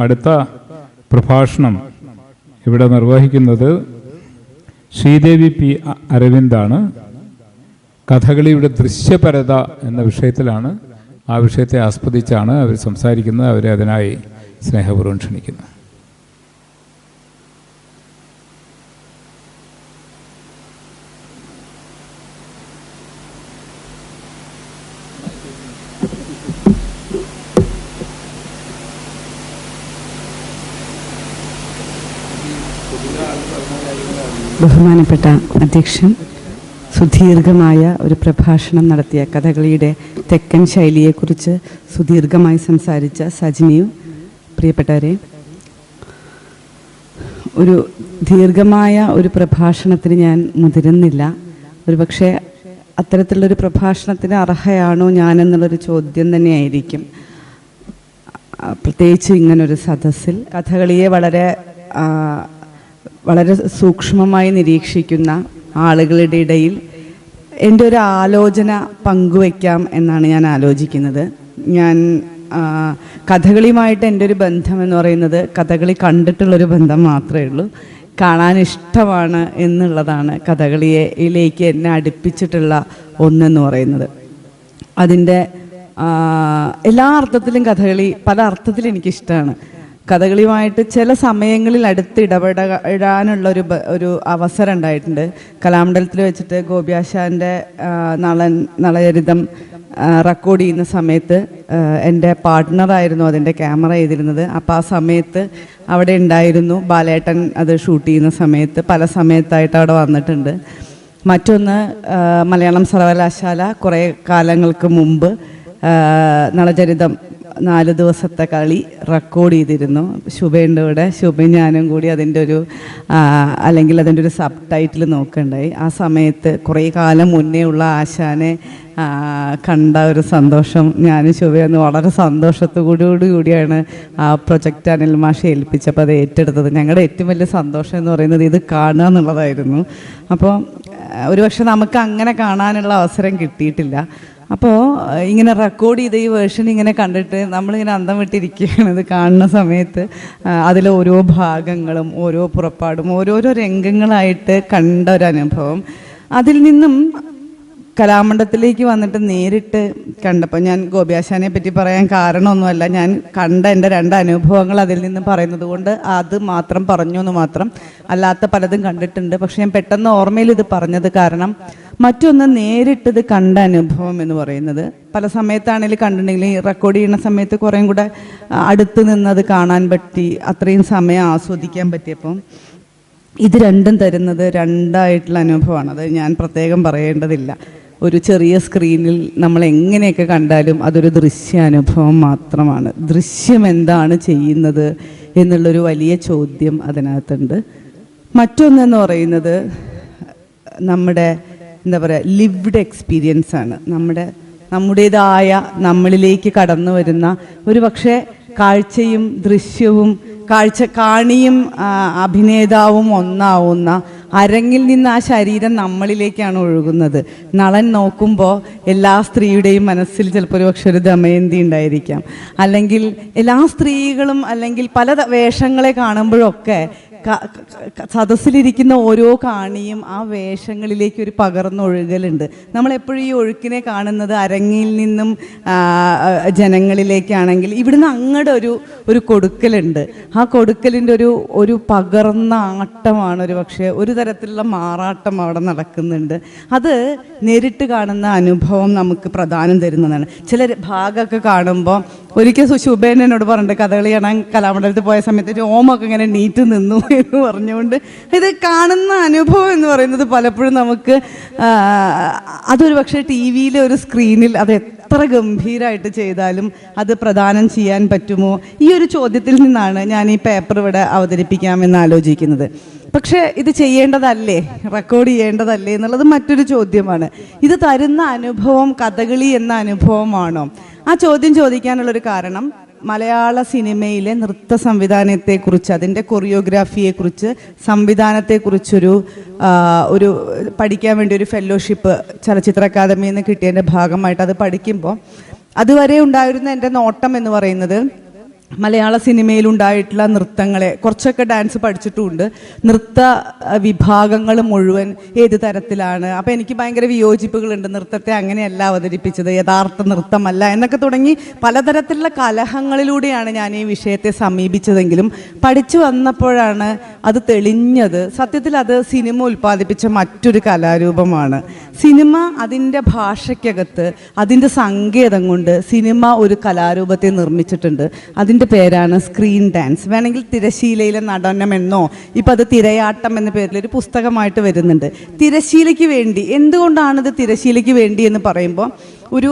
അടുത്ത പ്രഭാഷണം ഇവിടെ നിർവഹിക്കുന്നത് ശ്രീദേവി പി അരവിന്ദാണ്. കഥകളിയുടെ ദൃശ്യപരത എന്ന വിഷയത്തിലാണ്. ആ വിഷയത്തെ ആസ്പദിച്ചാണ് അവർ സംസാരിക്കുന്നത്. അവരെ അതിനായി സ്നേഹപൂർവ്വം ക്ഷണിക്കുന്നു. ബഹുമാനപ്പെട്ട അധ്യക്ഷൻ, സുദീർഘമായ ഒരു പ്രഭാഷണം നടത്തിയ കഥകളിയുടെ തെക്കൻ ശൈലിയെക്കുറിച്ച് സുദീർഘമായി സംസാരിച്ച സജിനിയും, പ്രിയപ്പെട്ടവരെ, ഒരു ദീർഘമായ ഒരു പ്രഭാഷണത്തിന് ഞാൻ മുതിരുന്നില്ല. ഒരുപക്ഷെ അത്തരത്തിലുള്ളൊരു പ്രഭാഷണത്തിന് അർഹയാണോ ഞാനെന്നുള്ളൊരു ചോദ്യം തന്നെയായിരിക്കും. പ്രത്യേകിച്ച് ഇങ്ങനൊരു സദസ്സിൽ കഥകളിയെ വളരെ സൂക്ഷ്മമായി നിരീക്ഷിക്കുന്ന ആളുകളുടെ ഇടയിൽ എൻ്റെ ഒരു ആലോചന പങ്കുവയ്ക്കാം എന്നാണ് ഞാൻ ആലോചിക്കുന്നത്. ഞാൻ കഥകളിയുമായിട്ട് എൻ്റെ ഒരു ബന്ധം എന്ന് പറയുന്നത് കഥകളി കണ്ടിട്ടുള്ളൊരു ബന്ധം മാത്രമേ ഉള്ളൂ. കാണാൻ ഇഷ്ടമാണ് എന്നുള്ളതാണ് കഥകളിയിലേക്ക് എന്നെ അടുപ്പിച്ചിട്ടുള്ള ഒന്നെന്ന് പറയുന്നത്. അതിൻ്റെ എല്ലാ അർത്ഥത്തിലും കഥകളി പല അർത്ഥത്തിൽ എനിക്കിഷ്ടമാണ്. കഥകളിയുമായിട്ട് ചില സമയങ്ങളിൽ അടുത്ത് ഇടപെടാനുള്ള അവസരം ഉണ്ടായിട്ടുണ്ട്. കലാമണ്ഡലത്തിൽ വെച്ചിട്ട് ഗോപിയാശാൻ്റെ നളചരിതം റെക്കോർഡ് ചെയ്യുന്ന സമയത്ത് എൻ്റെ പാർട്ട്ണറായിരുന്നു അതിൻ്റെ ക്യാമറ ചെയ്തിരുന്നത്. അപ്പോൾ ആ സമയത്ത് അവിടെ ഉണ്ടായിരുന്നു. ബാലേട്ടൻ അത് ഷൂട്ട് ചെയ്യുന്ന സമയത്ത് പല സമയത്തായിട്ട് അവിടെ വന്നിട്ടുണ്ട്. മറ്റൊന്ന്, മലയാളം സർവകലാശാല കുറേ കാലങ്ങൾക്ക് മുമ്പ് നളചരിതം 4 ദിവസത്തെ കളി റെക്കോർഡ് ചെയ്തിരുന്നു. ശുഭയുടെ കൂടെ, ശുഭയും ഞാനും കൂടി അതിൻ്റെ ഒരു സബ് ടൈറ്റിൽ നോക്കുകയുണ്ടായി. ആ സമയത്ത് കുറേ കാലം മുന്നേ ഉള്ള ആശാനെ കണ്ട ഒരു സന്തോഷം, ഞാനും ശുഭയൊന്ന് വളരെ സന്തോഷത്തോടുകൂടിയാണ് ആ പ്രൊജക്റ്റ് അനിൽ മാഷെ ഏൽപ്പിച്ചപ്പോൾ അത് ഏറ്റെടുത്തത്. ഞങ്ങളുടെ ഏറ്റവും വലിയ സന്തോഷം എന്ന് പറയുന്നത് ഇത് കാണുക എന്നുള്ളതായിരുന്നു. അപ്പോൾ ഒരുപക്ഷെ നമുക്ക് അങ്ങനെ കാണാനുള്ള അവസരം കിട്ടിയിട്ടില്ല. അപ്പോൾ ഇങ്ങനെ റെക്കോർഡ് ചെയ്ത ഈ വേർഷൻ ഇങ്ങനെ കണ്ടിട്ട് നമ്മളിങ്ങനെ അന്തം വിട്ടിരിക്കുകയാണ്. ഇത് കാണുന്ന സമയത്ത് അതിലെ ഓരോ ഭാഗങ്ങളും ഓരോ പുറപ്പാടും ഓരോരോ രംഗങ്ങളായിട്ട് കണ്ട ഒരനുഭവം. അതിൽ നിന്നും കലാമണ്ഡലത്തിലേക്ക് വന്നിട്ട് നേരിട്ട് കണ്ടപ്പോൾ, ഞാൻ ഗോപിയാശാനെ പറ്റി പറയാൻ കാരണമൊന്നുമല്ല, ഞാൻ കണ്ട എൻ്റെ 2 അനുഭവങ്ങൾ അതിൽ നിന്ന് പറയുന്നത് കൊണ്ട് അത് മാത്രം പറഞ്ഞു എന്ന് മാത്രം. അല്ലാത്ത പലതും കണ്ടിട്ടുണ്ട്. പക്ഷെ ഞാൻ പെട്ടെന്ന് ഓർമ്മയിൽ ഇത് പറഞ്ഞത് കാരണം മറ്റൊന്ന്, നേരിട്ടത് കണ്ട അനുഭവം എന്ന് പറയുന്നത് പല സമയത്താണെങ്കിലും കണ്ടിട്ടുണ്ടെങ്കിൽ റെക്കോർഡ് ചെയ്യുന്ന സമയത്ത് കുറേയും കൂടെ അടുത്ത് നിന്നത് കാണാൻ പറ്റി, അത്രയും സമയം ആസ്വദിക്കാൻ പറ്റിയപ്പം ഇത് രണ്ടും തരുന്നത് 2ആയിട്ടുള്ള അനുഭവമാണ്. അത് ഞാൻ പ്രത്യേകം പറയേണ്ടതില്ല. ഒരു ചെറിയ സ്ക്രീനിൽ നമ്മൾ എങ്ങനെയൊക്കെ കണ്ടാലും അതൊരു ദൃശ്യാനുഭവം മാത്രമാണ്. ദൃശ്യം എന്താണ് ചെയ്യുന്നത് എന്നുള്ളൊരു വലിയ ചോദ്യം അതിനകത്തുണ്ട്. മറ്റൊന്നെന്ന് പറയുന്നത് നമ്മുടെ ലിവ്ഡ് എക്സ്പീരിയൻസ് ആണ്. നമ്മുടേതായ നമ്മളിലേക്ക് കടന്നു വരുന്ന ഒരു പക്ഷേ കാഴ്ചയും ദൃശ്യവും കാണിയും അഭിനേതാവും ഒന്നാവുന്ന അരങ്ങിൽ നിന്ന് ആ ശരീരം നമ്മളിലേക്കാണ് ഒഴുകുന്നത്. നളൻ നോക്കുമ്പോൾ എല്ലാ സ്ത്രീയുടെയും മനസ്സിൽ ചിലപ്പോൾ ഒരു പക്ഷെ ഒരു ദമയന്തി ഉണ്ടായിരിക്കാം, അല്ലെങ്കിൽ എല്ലാ സ്ത്രീകളും അല്ലെങ്കിൽ പല വേഷങ്ങളെ കാണുമ്പോഴൊക്കെ സദസ്സിലിരിക്കുന്ന ഓരോ കാണിയും ആ വേഷങ്ങളിലേക്ക് ഒരു പകർന്നൊഴുകലുണ്ട്. നമ്മളെപ്പോഴും ഈ ഒഴുക്കിനെ കാണുന്നത് അരങ്ങിൽ നിന്നും ജനങ്ങളിലേക്കാണെങ്കിൽ ഇവിടുന്ന് അങ്ങടെ ഒരു കൊടുക്കലുണ്ട്. ആ കൊടുക്കലിൻ്റെ ഒരു പകർന്ന ആട്ടമാണ് ഒരു പക്ഷേ ഒരു തരത്തിലുള്ള മാറാട്ടം അവിടെ നടക്കുന്നുണ്ട്. അത് നേരിട്ട് കാണുന്ന അനുഭവം നമുക്ക് പ്രധാനം തരുന്നതാണ്. ചില ഭാഗമൊക്കെ കാണുമ്പോൾ ഒരിക്കൽ ശുഭേൻ എന്നോട് പറഞ്ഞിട്ട് കഥകളി കാണാൻ കലാമണ്ഡലത്തിൽ പോയ സമയത്ത് രോമൊക്കെ ഇങ്ങനെ നീറ്റ് നിന്നു എന്ന് പറഞ്ഞുകൊണ്ട് ഇത് കാണുന്ന അനുഭവം എന്ന് പറയുന്നത് പലപ്പോഴും നമുക്ക് അതൊരു പക്ഷേ TV-യിൽ ഒരു സ്ക്രീനിൽ അത് എത്ര ഗംഭീരമായിട്ട് ചെയ്താലും അത് പ്രദാനം ചെയ്യാൻ പറ്റുമോ? ഈ ഒരു ചോദ്യത്തിൽ നിന്നാണ് ഞാൻ ഈ പേപ്പർ ഇവിടെ അവതരിപ്പിക്കാമെന്ന് ആലോചിക്കുന്നത്. പക്ഷേ ഇത് ചെയ്യേണ്ടതല്ലേ, റെക്കോർഡ് ചെയ്യേണ്ടതല്ലേ എന്നുള്ളത് മറ്റൊരു ചോദ്യമാണ്. ഇത് തരുന്ന അനുഭവം കഥകളി എന്ന അനുഭവമാണോ? ആ ചോദ്യം ചോദിക്കാനുള്ളൊരു കാരണം മലയാള സിനിമയിലെ നൃത്ത സംവിധാനത്തെക്കുറിച്ച്, അതിൻ്റെ കൊറിയോഗ്രാഫിയെക്കുറിച്ച്, സംവിധാനത്തെക്കുറിച്ചൊരു പഠിക്കാൻ വേണ്ടി ഒരു ഫെലോഷിപ്പ് ചലച്ചിത്ര അക്കാദമിയിൽ നിന്ന് കിട്ടിയതിൻ്റെ ഭാഗമായിട്ട് അത് പഠിക്കുമ്പോൾ അതുവരെ ഉണ്ടായിരുന്ന എൻ്റെ നോട്ടം എന്ന് പറയുന്നത് മലയാള സിനിമയിലുണ്ടായിട്ടുള്ള നൃത്തങ്ങളെ കുറച്ചൊക്കെ ഡാൻസ് പഠിച്ചിട്ടുമുണ്ട്. നൃത്ത വിഭാഗങ്ങൾ മുഴുവൻ ഏത് തരത്തിലാണ്, അപ്പോൾ എനിക്ക് ഭയങ്കര വിയോജിപ്പുകളുണ്ട്. നൃത്തത്തെ അങ്ങനെയല്ല അവതരിപ്പിച്ചത്, യഥാർത്ഥ നൃത്തമല്ല എന്നൊക്കെ തുടങ്ങി പലതരത്തിലുള്ള കലഹങ്ങളിലൂടെയാണ് ഞാൻ ഈ വിഷയത്തെ സമീപിച്ചതെങ്കിലും പഠിച്ചു വന്നപ്പോഴാണ് അത് തെളിഞ്ഞത്. സത്യത്തിൽ അത് സിനിമ ഉൽപ്പാദിപ്പിച്ച മറ്റൊരു കലാരൂപമാണ്. സിനിമ അതിൻ്റെ ഭാഷയ്ക്കകത്ത് അതിൻ്റെ സങ്കേതം കൊണ്ട് സിനിമ ഒരു കലാരൂപത്തെ നിർമ്മിച്ചിട്ടുണ്ട്. അതിൻ്റെ പേരാണ് സ്ക്രീൻ ഡാൻസ്. വേണമെങ്കിൽ തിരശീലയിലെ നടനം എന്നോ ഇപ്പം അത് തിരയാട്ടം എന്ന പേരിൽ ഒരു പുസ്തകമായിട്ട് വരുന്നുണ്ട്. തിരശീലയ്ക്ക് വേണ്ടി, എന്തുകൊണ്ടാണിത് തിരശീലയ്ക്ക് വേണ്ടി എന്ന് പറയുമ്പോൾ ഒരു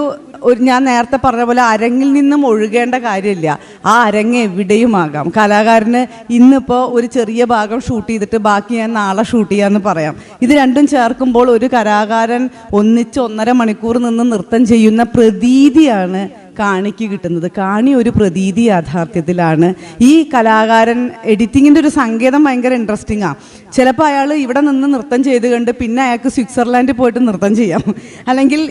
ഞാൻ നേരത്തെ പറഞ്ഞ പോലെ അരങ്ങിൽ നിന്നും ഒഴുകേണ്ട കാര്യമില്ല. ആ അരങ്ങ് എവിടെയുമാകാം. കലാകാരന് ഇന്നിപ്പോൾ ഒരു ചെറിയ ഭാഗം ഷൂട്ട് ചെയ്തിട്ട് ബാക്കി ഞാൻ നാളെ ഷൂട്ട് ചെയ്യാമെന്ന് പറയാം. ഇത് രണ്ടും ചേർക്കുമ്പോൾ ഒരു കലാകാരൻ ഒന്നിച്ച് 1.5 മണിക്കൂർ നിന്ന് നൃത്തം ചെയ്യുന്ന പ്രതീതിയാണ് കാണിക്ക് കിട്ടുന്നത്. കാണി ഒരു പ്രതീതി യാഥാർത്ഥ്യത്തിലാണ്. ഈ കലാകാരൻ എഡിറ്റിങ്ങിൻ്റെ ഒരു സങ്കേതം ഭയങ്കര ഇൻട്രസ്റ്റിംഗ് ആണ്. ചിലപ്പോൾ അയാൾ ഇവിടെ നിന്ന് നൃത്തം ചെയ്ത് കണ്ട് പിന്നെ അയാൾക്ക് സ്വിറ്റ്സർലാൻഡിൽ പോയിട്ട് നൃത്തം ചെയ്യാം. അല്ലെങ്കിൽ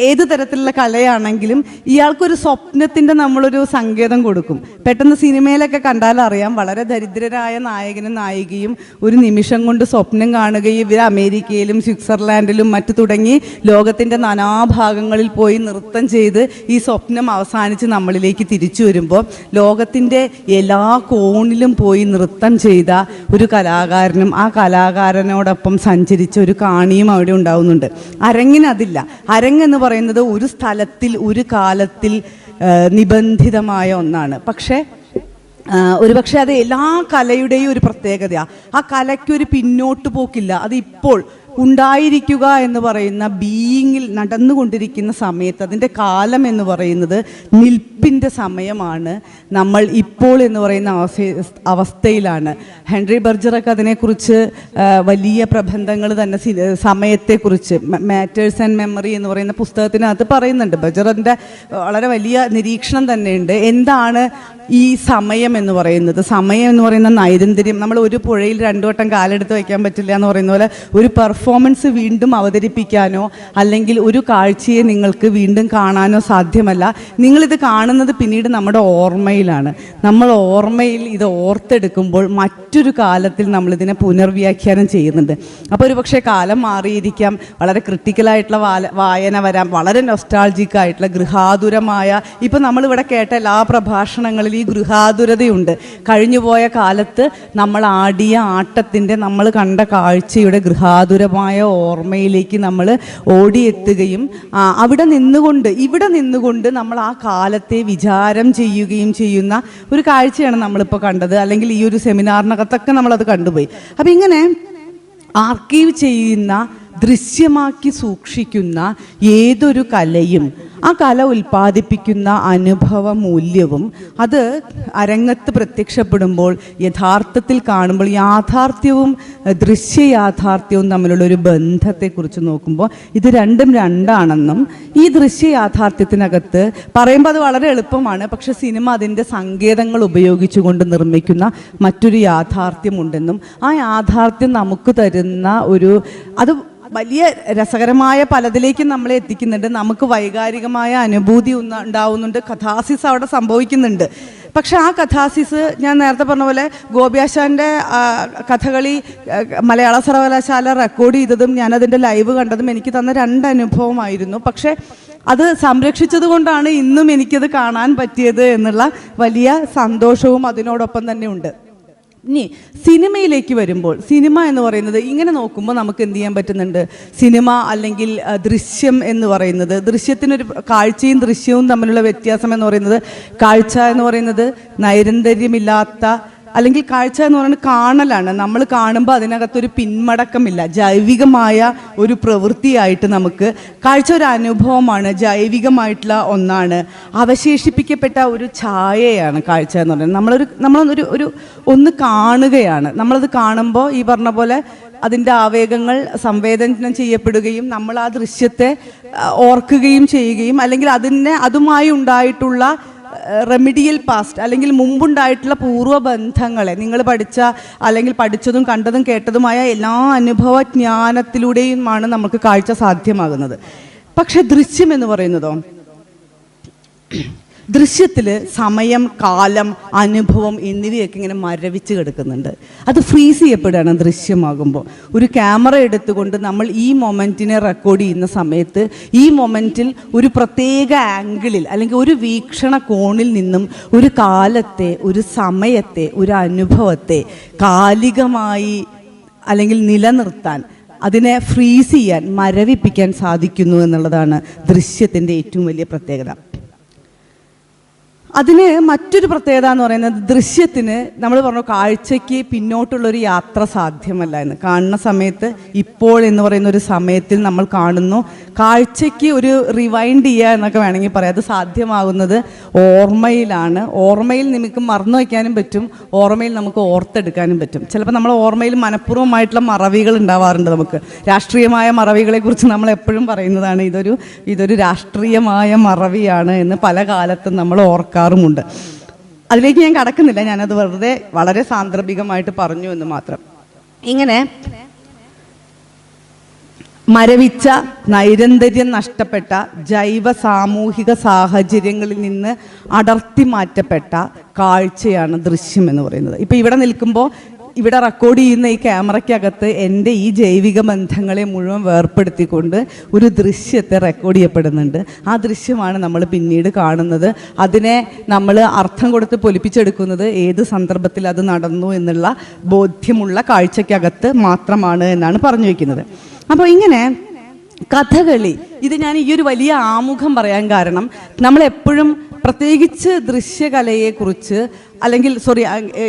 ഏത് തരത്തിലുള്ള കലയാണെങ്കിലും ഇയാൾക്കൊരു സ്വപ്നത്തിൻ്റെ നമ്മളൊരു സങ്കേതം കൊടുക്കും. പെട്ടെന്ന് സിനിമയിലൊക്കെ കണ്ടാലറിയാം, വളരെ ദരിദ്രരായ നായകനും നായികയും ഒരു നിമിഷം കൊണ്ട് സ്വപ്നം കാണുകയും ഇവർ അമേരിക്കയിലും സ്വിറ്റ്സർലാൻഡിലും മറ്റു തുടങ്ങി ലോകത്തിൻ്റെ നാനാഭാഗങ്ങളിൽ പോയി നൃത്തം ചെയ്ത് ഈ സ്വപ്നം അവസാനിച്ച് നമ്മളിലേക്ക് തിരിച്ചു വരുമ്പോൾ ലോകത്തിൻ്റെ എല്ലാ കോണിലും പോയി നൃത്തം ചെയ്ത ഒരു കലാകാരനും ആ കലാകാരനോടൊപ്പം സഞ്ചരിച്ച ഒരു കാണിയും അവിടെ ഉണ്ടാവുന്നുണ്ട്. അരങ്ങിനതില്ല. അരങ്ങെന്ന് പറയുന്നത് ഒരു സ്ഥലത്തിൽ ഒരു കാലത്തിൽ നിബന്ധിതമായ ഒന്നാണ്. ഒരുപക്ഷെ അത് എല്ലാ കലയുടെയും ഒരു പ്രത്യേകതയാണ്. ആ കലയ്ക്കൊരു പിന്നോട്ട് പോക്കില്ല. അത് ഇപ്പോൾ ഉണ്ടായിരിക്കുക എന്ന് പറയുന്ന ബീയിങ്ങിൽ നടന്നുകൊണ്ടിരിക്കുന്ന സമയത്ത് അതിൻ്റെ കാലം എന്ന് പറയുന്നത് നിൽപ്പിൻ്റെ സമയമാണ്. നമ്മൾ ഇപ്പോൾ എന്ന് പറയുന്ന അവസ്ഥയിലാണ്. ഹെൻറി ബർജറൊക്കെ അതിനെക്കുറിച്ച് വലിയ പ്രബന്ധങ്ങൾ തന്നെ സമയത്തെക്കുറിച്ച് മാറ്റേഴ്സ് ആൻഡ് മെമ്മറി എന്ന് പറയുന്ന പുസ്തകത്തിനകത്ത് പറയുന്നുണ്ട്. ബർജറിൻ്റെ വളരെ വലിയ നിരീക്ഷണം തന്നെയുണ്ട്. എന്താണ് ഈ സമയം എന്ന് പറയുന്നത്? സമയം എന്ന് പറയുന്ന നൈരന്തര്യം. നമ്മൾ ഒരു പുഴയിൽ 2 വട്ടം കാലെടുത്ത് വയ്ക്കാൻ പറ്റില്ല എന്ന് പറയുന്ന പോലെ ഒരു പെർഫോമൻസ് വീണ്ടും അവതരിപ്പിക്കാനോ അല്ലെങ്കിൽ ഒരു കാഴ്ചയെ നിങ്ങൾക്ക് വീണ്ടും കാണാനോ സാധ്യമല്ല. നിങ്ങളിത് കാണുന്നത് പിന്നീട് നമ്മുടെ ഓർമ്മയിലാണ്. നമ്മൾ ഓർമ്മയിൽ ഇത് ഓർത്തെടുക്കുമ്പോൾ മറ്റൊരു കാലത്തിൽ നമ്മളിതിനെ പുനർവ്യാഖ്യാനം ചെയ്യുന്നുണ്ട്. അപ്പോൾ ഒരു പക്ഷേ കാലം മാറിയിരിക്കാം, വളരെ ക്രിട്ടിക്കലായിട്ടുള്ള വായന വരാം, വളരെ നൊസ്റ്റാൾജിക് ആയിട്ടുള്ള ഗൃഹാതുരമായ, ഇപ്പം നമ്മളിവിടെ കേട്ട എല്ലാ പ്രഭാഷണങ്ങളിലും ഈ ഗൃഹാതുരതയുണ്ട്. കഴിഞ്ഞുപോയ കാലത്ത് നമ്മൾ ആടിയ ആട്ടത്തിൻ്റെ, നമ്മൾ കണ്ട കാഴ്ചയുടെ ഗൃഹാതുരമായ ഓർമ്മയിലേക്ക് നമ്മൾ ഓടിയെത്തുകയും ഇവിടെ നിന്നുകൊണ്ട് നമ്മൾ ആ കാലത്തെ വിചാരം ചെയ്യുകയും ചെയ്യുന്ന ഒരു കാഴ്ചയാണ് നമ്മളിപ്പോൾ കണ്ടത്. അല്ലെങ്കിൽ ഈ ഒരു സെമിനാറിനകത്തൊക്കെ നമ്മളത് കണ്ടുപോയി. അപ്പം ഇങ്ങനെ ആർക്കൈവ് ചെയ്യുന്ന, ദൃശ്യമാക്കി സൂക്ഷിക്കുന്ന ഏതൊരു കലയും ആ കല ഉൽപ്പാദിപ്പിക്കുന്ന അനുഭവ മൂല്യവും അത് അരങ്ങത്ത് പ്രത്യക്ഷപ്പെടുമ്പോൾ യഥാർത്ഥത്തിൽ കാണുമ്പോൾ യാഥാർത്ഥ്യവും ദൃശ്യയാഥാർത്ഥ്യവും തമ്മിലുള്ളൊരു ബന്ധത്തെക്കുറിച്ച് നോക്കുമ്പോൾ ഇത് രണ്ടാണെന്നും ഈ ദൃശ്യയാഥാർത്ഥ്യത്തിനകത്ത് പറയുമ്പോൾ അത് വളരെ എളുപ്പമാണ്. പക്ഷെ സിനിമ അതിൻ്റെ സങ്കേതങ്ങൾ ഉപയോഗിച്ചുകൊണ്ട് നിർമ്മിക്കുന്ന മറ്റൊരു യാഥാർത്ഥ്യമുണ്ടെന്നും ആ യാഥാർത്ഥ്യം നമുക്ക് തരുന്ന അത് വലിയ രസകരമായ പലതിലേക്കും നമ്മളെ എത്തിക്കുന്നുണ്ട്. നമുക്ക് വൈകാരികമായ അനുഭൂതി ഉണ്ടാവുന്നുണ്ട്. കഥാസിസ് അവിടെ സംഭവിക്കുന്നുണ്ട്. പക്ഷെ ആ കഥാസിസ് ഞാൻ നേരത്തെ പറഞ്ഞ പോലെ ഗോപിയാശാൻ്റെ കഥകളി മലയാള സർവകലാശാല റെക്കോർഡ് ചെയ്തതും ഞാനതിൻ്റെ ലൈവ് കണ്ടതും എനിക്ക് തന്ന 2 അനുഭവമായിരുന്നു. പക്ഷേ അത് സംരക്ഷിച്ചത് കൊണ്ടാണ് ഇന്നും എനിക്കത് കാണാൻ പറ്റിയത് എന്നുള്ള വലിയ സന്തോഷവും അതിനോടൊപ്പം തന്നെ ഉണ്ട്. ഇനി സിനിമയിലേക്ക് വരുമ്പോൾ, സിനിമ എന്ന് പറയുന്നത് ഇങ്ങനെ നോക്കുമ്പോൾ നമുക്ക് എന്ത് ചെയ്യാൻ പറ്റുന്നുണ്ട്? സിനിമ അല്ലെങ്കിൽ ദൃശ്യം എന്ന് പറയുന്നത്, ദൃശ്യത്തിനൊരു കാഴ്ചയും ദൃശ്യവും തമ്മിലുള്ള വ്യത്യാസം എന്ന് പറയുന്നത്, കാഴ്ച എന്ന് പറയുന്നത് നൈരന്തര്യമില്ലാത്ത, അല്ലെങ്കിൽ കാഴ്ച എന്ന് പറയുന്നത് കാണലാണ്. നമ്മൾ കാണുമ്പോൾ അതിനകത്തൊരു പിന്മടക്കമില്ല. ജൈവികമായ ഒരു പ്രവൃത്തിയായിട്ട് നമുക്ക് കാഴ്ച ഒരു അനുഭവമാണ്, ജൈവികമായിട്ടുള്ള ഒന്നാണ്, അവശേഷിപ്പിക്കപ്പെട്ട ഒരു ഛായയാണ് കാഴ്ച എന്ന് പറയുന്നത്. നമ്മളൊരു ഒന്ന് കാണുകയാണ്. നമ്മളത് കാണുമ്പോൾ ഈ പറഞ്ഞ പോലെ അതിൻ്റെ ആവേഗങ്ങൾ സംവേദനം ചെയ്യപ്പെടുകയും നമ്മൾ ആ ദൃശ്യത്തെ ഓർക്കുകയും ചെയ്യുകയും അല്ലെങ്കിൽ അതുമായി ഉണ്ടായിട്ടുള്ള റെമിഡിയൽ പാസ്റ്റ് അല്ലെങ്കിൽ മുമ്പുണ്ടായിട്ടുള്ള പൂർവ്വബന്ധങ്ങളെ നിങ്ങൾ അല്ലെങ്കിൽ പഠിച്ചതും കണ്ടതും കേട്ടതുമായ എല്ലാ അനുഭവജ്ഞാനത്തിലൂടെയുമാണ് നമുക്ക് കാഴ്ച സാധ്യമാകുന്നത്. പക്ഷെ ദൃശ്യം എന്ന് പറയുന്നതോ, ദൃശ്യത്തിൽ സമയം, കാലം, അനുഭവം എന്നിവയൊക്കെ ഇങ്ങനെ മരവിച്ച് കിടക്കുന്നുണ്ട്. അത് ഫ്രീസ് ചെയ്യപ്പെടുകയാണ് ദൃശ്യമാകുമ്പോൾ. ഒരു ക്യാമറ എടുത്തുകൊണ്ട് നമ്മൾ ഈ മൊമെൻറ്റിനെ റെക്കോർഡ് ചെയ്യുന്ന സമയത്ത് ഈ മൊമെൻറ്റിൽ ഒരു പ്രത്യേക ആംഗിളിൽ അല്ലെങ്കിൽ ഒരു വീക്ഷണ കോണിൽ നിന്നും ഒരു കാലത്തെ, ഒരു സമയത്തെ, ഒരു അനുഭവത്തെ കാലികമായി അല്ലെങ്കിൽ നിലനിർത്താൻ, അതിനെ ഫ്രീസ് ചെയ്യാൻ, മരവിപ്പിക്കാൻ സാധിക്കുന്നു എന്നുള്ളതാണ് ദൃശ്യത്തിൻ്റെ ഏറ്റവും വലിയ പ്രത്യേകത. അതിന് മറ്റൊരു പ്രത്യേകത എന്ന് പറയുന്നത്, ദൃശ്യത്തിന് നമ്മൾ പറഞ്ഞു കാഴ്ചയ്ക്ക് പിന്നോട്ടുള്ളൊരു യാത്ര സാധ്യമല്ല എന്ന്. കാണുന്ന സമയത്ത്, ഇപ്പോൾ എന്ന് പറയുന്ന ഒരു സമയത്തിൽ നമ്മൾ കാണുന്നു. കാഴ്ചയ്ക്ക് ഒരു റിവൈൻഡ് ചെയ്യുക എന്നൊക്കെ വേണമെങ്കിൽ പറയാം. അത് സാധ്യമാകുന്നത് ഓർമ്മയിലാണ്. ഓർമ്മയിൽ നമുക്ക് മറന്നു വയ്ക്കാനും പറ്റും, ഓർമ്മയിൽ നമുക്ക് ഓർത്തെടുക്കാനും പറ്റും. ചിലപ്പോൾ നമ്മൾ ഓർമ്മയിൽ മനഃപൂർവ്വമായിട്ടുള്ള മറവികൾ ഉണ്ടാവാറുണ്ട്. നമുക്ക് രാഷ്ട്രീയമായ മറവികളെക്കുറിച്ച് നമ്മൾ എപ്പോഴും പറയുന്നതാണ്, ഇതൊരു രാഷ്ട്രീയമായ മറവിയാണ് എന്ന് പല കാലത്തും നമ്മൾ ഓർക്കാറുമുണ്ട്. അതിലേക്ക് ഞാൻ കടക്കുന്നില്ല, ഞാനത് വെറുതെ വളരെ സാന്ദർഭികമായിട്ട് പറഞ്ഞു എന്ന് മാത്രം. ഇങ്ങനെ മരവിച്ച, നൈരന്തര്യം നഷ്ടപ്പെട്ട, ജൈവ സാമൂഹിക സാഹചര്യങ്ങളിൽ നിന്ന് അടർത്തി മാറ്റപ്പെട്ട കാഴ്ചയാണ് ദൃശ്യം എന്ന് പറയുന്നത്. ഇപ്പം ഇവിടെ നിൽക്കുമ്പോൾ ഇവിടെ റെക്കോർഡ് ചെയ്യുന്ന ഈ ക്യാമറയ്ക്കകത്ത് എൻ്റെ ഈ ജൈവിക ബന്ധങ്ങളെ മുഴുവൻ വേർപ്പെടുത്തിക്കൊണ്ട് ഒരു ദൃശ്യത്തെ റെക്കോർഡ് ചെയ്യപ്പെടുന്നുണ്ട്. ആ ദൃശ്യമാണ് നമ്മൾ പിന്നീട് കാണുന്നത്. അതിനെ നമ്മൾ അർത്ഥം കൊടുത്ത് പൊലിപ്പിച്ചെടുക്കുന്നത് ഏത് സന്ദർഭത്തിൽ അത് നടന്നു എന്നുള്ള ബോധ്യമുള്ള കാഴ്ചയ്ക്കകത്ത് മാത്രമാണ് എന്നാണ് പറഞ്ഞു വയ്ക്കുന്നത്. അപ്പോൾ ഇങ്ങനെ കഥകളി, ഇത് ഞാൻ ഈ ഒരു വലിയ ആമുഖം പറയാൻ കാരണം, നമ്മളെപ്പോഴും പ്രത്യേകിച്ച് ദൃശ്യകലയെക്കുറിച്ച് അല്ലെങ്കിൽ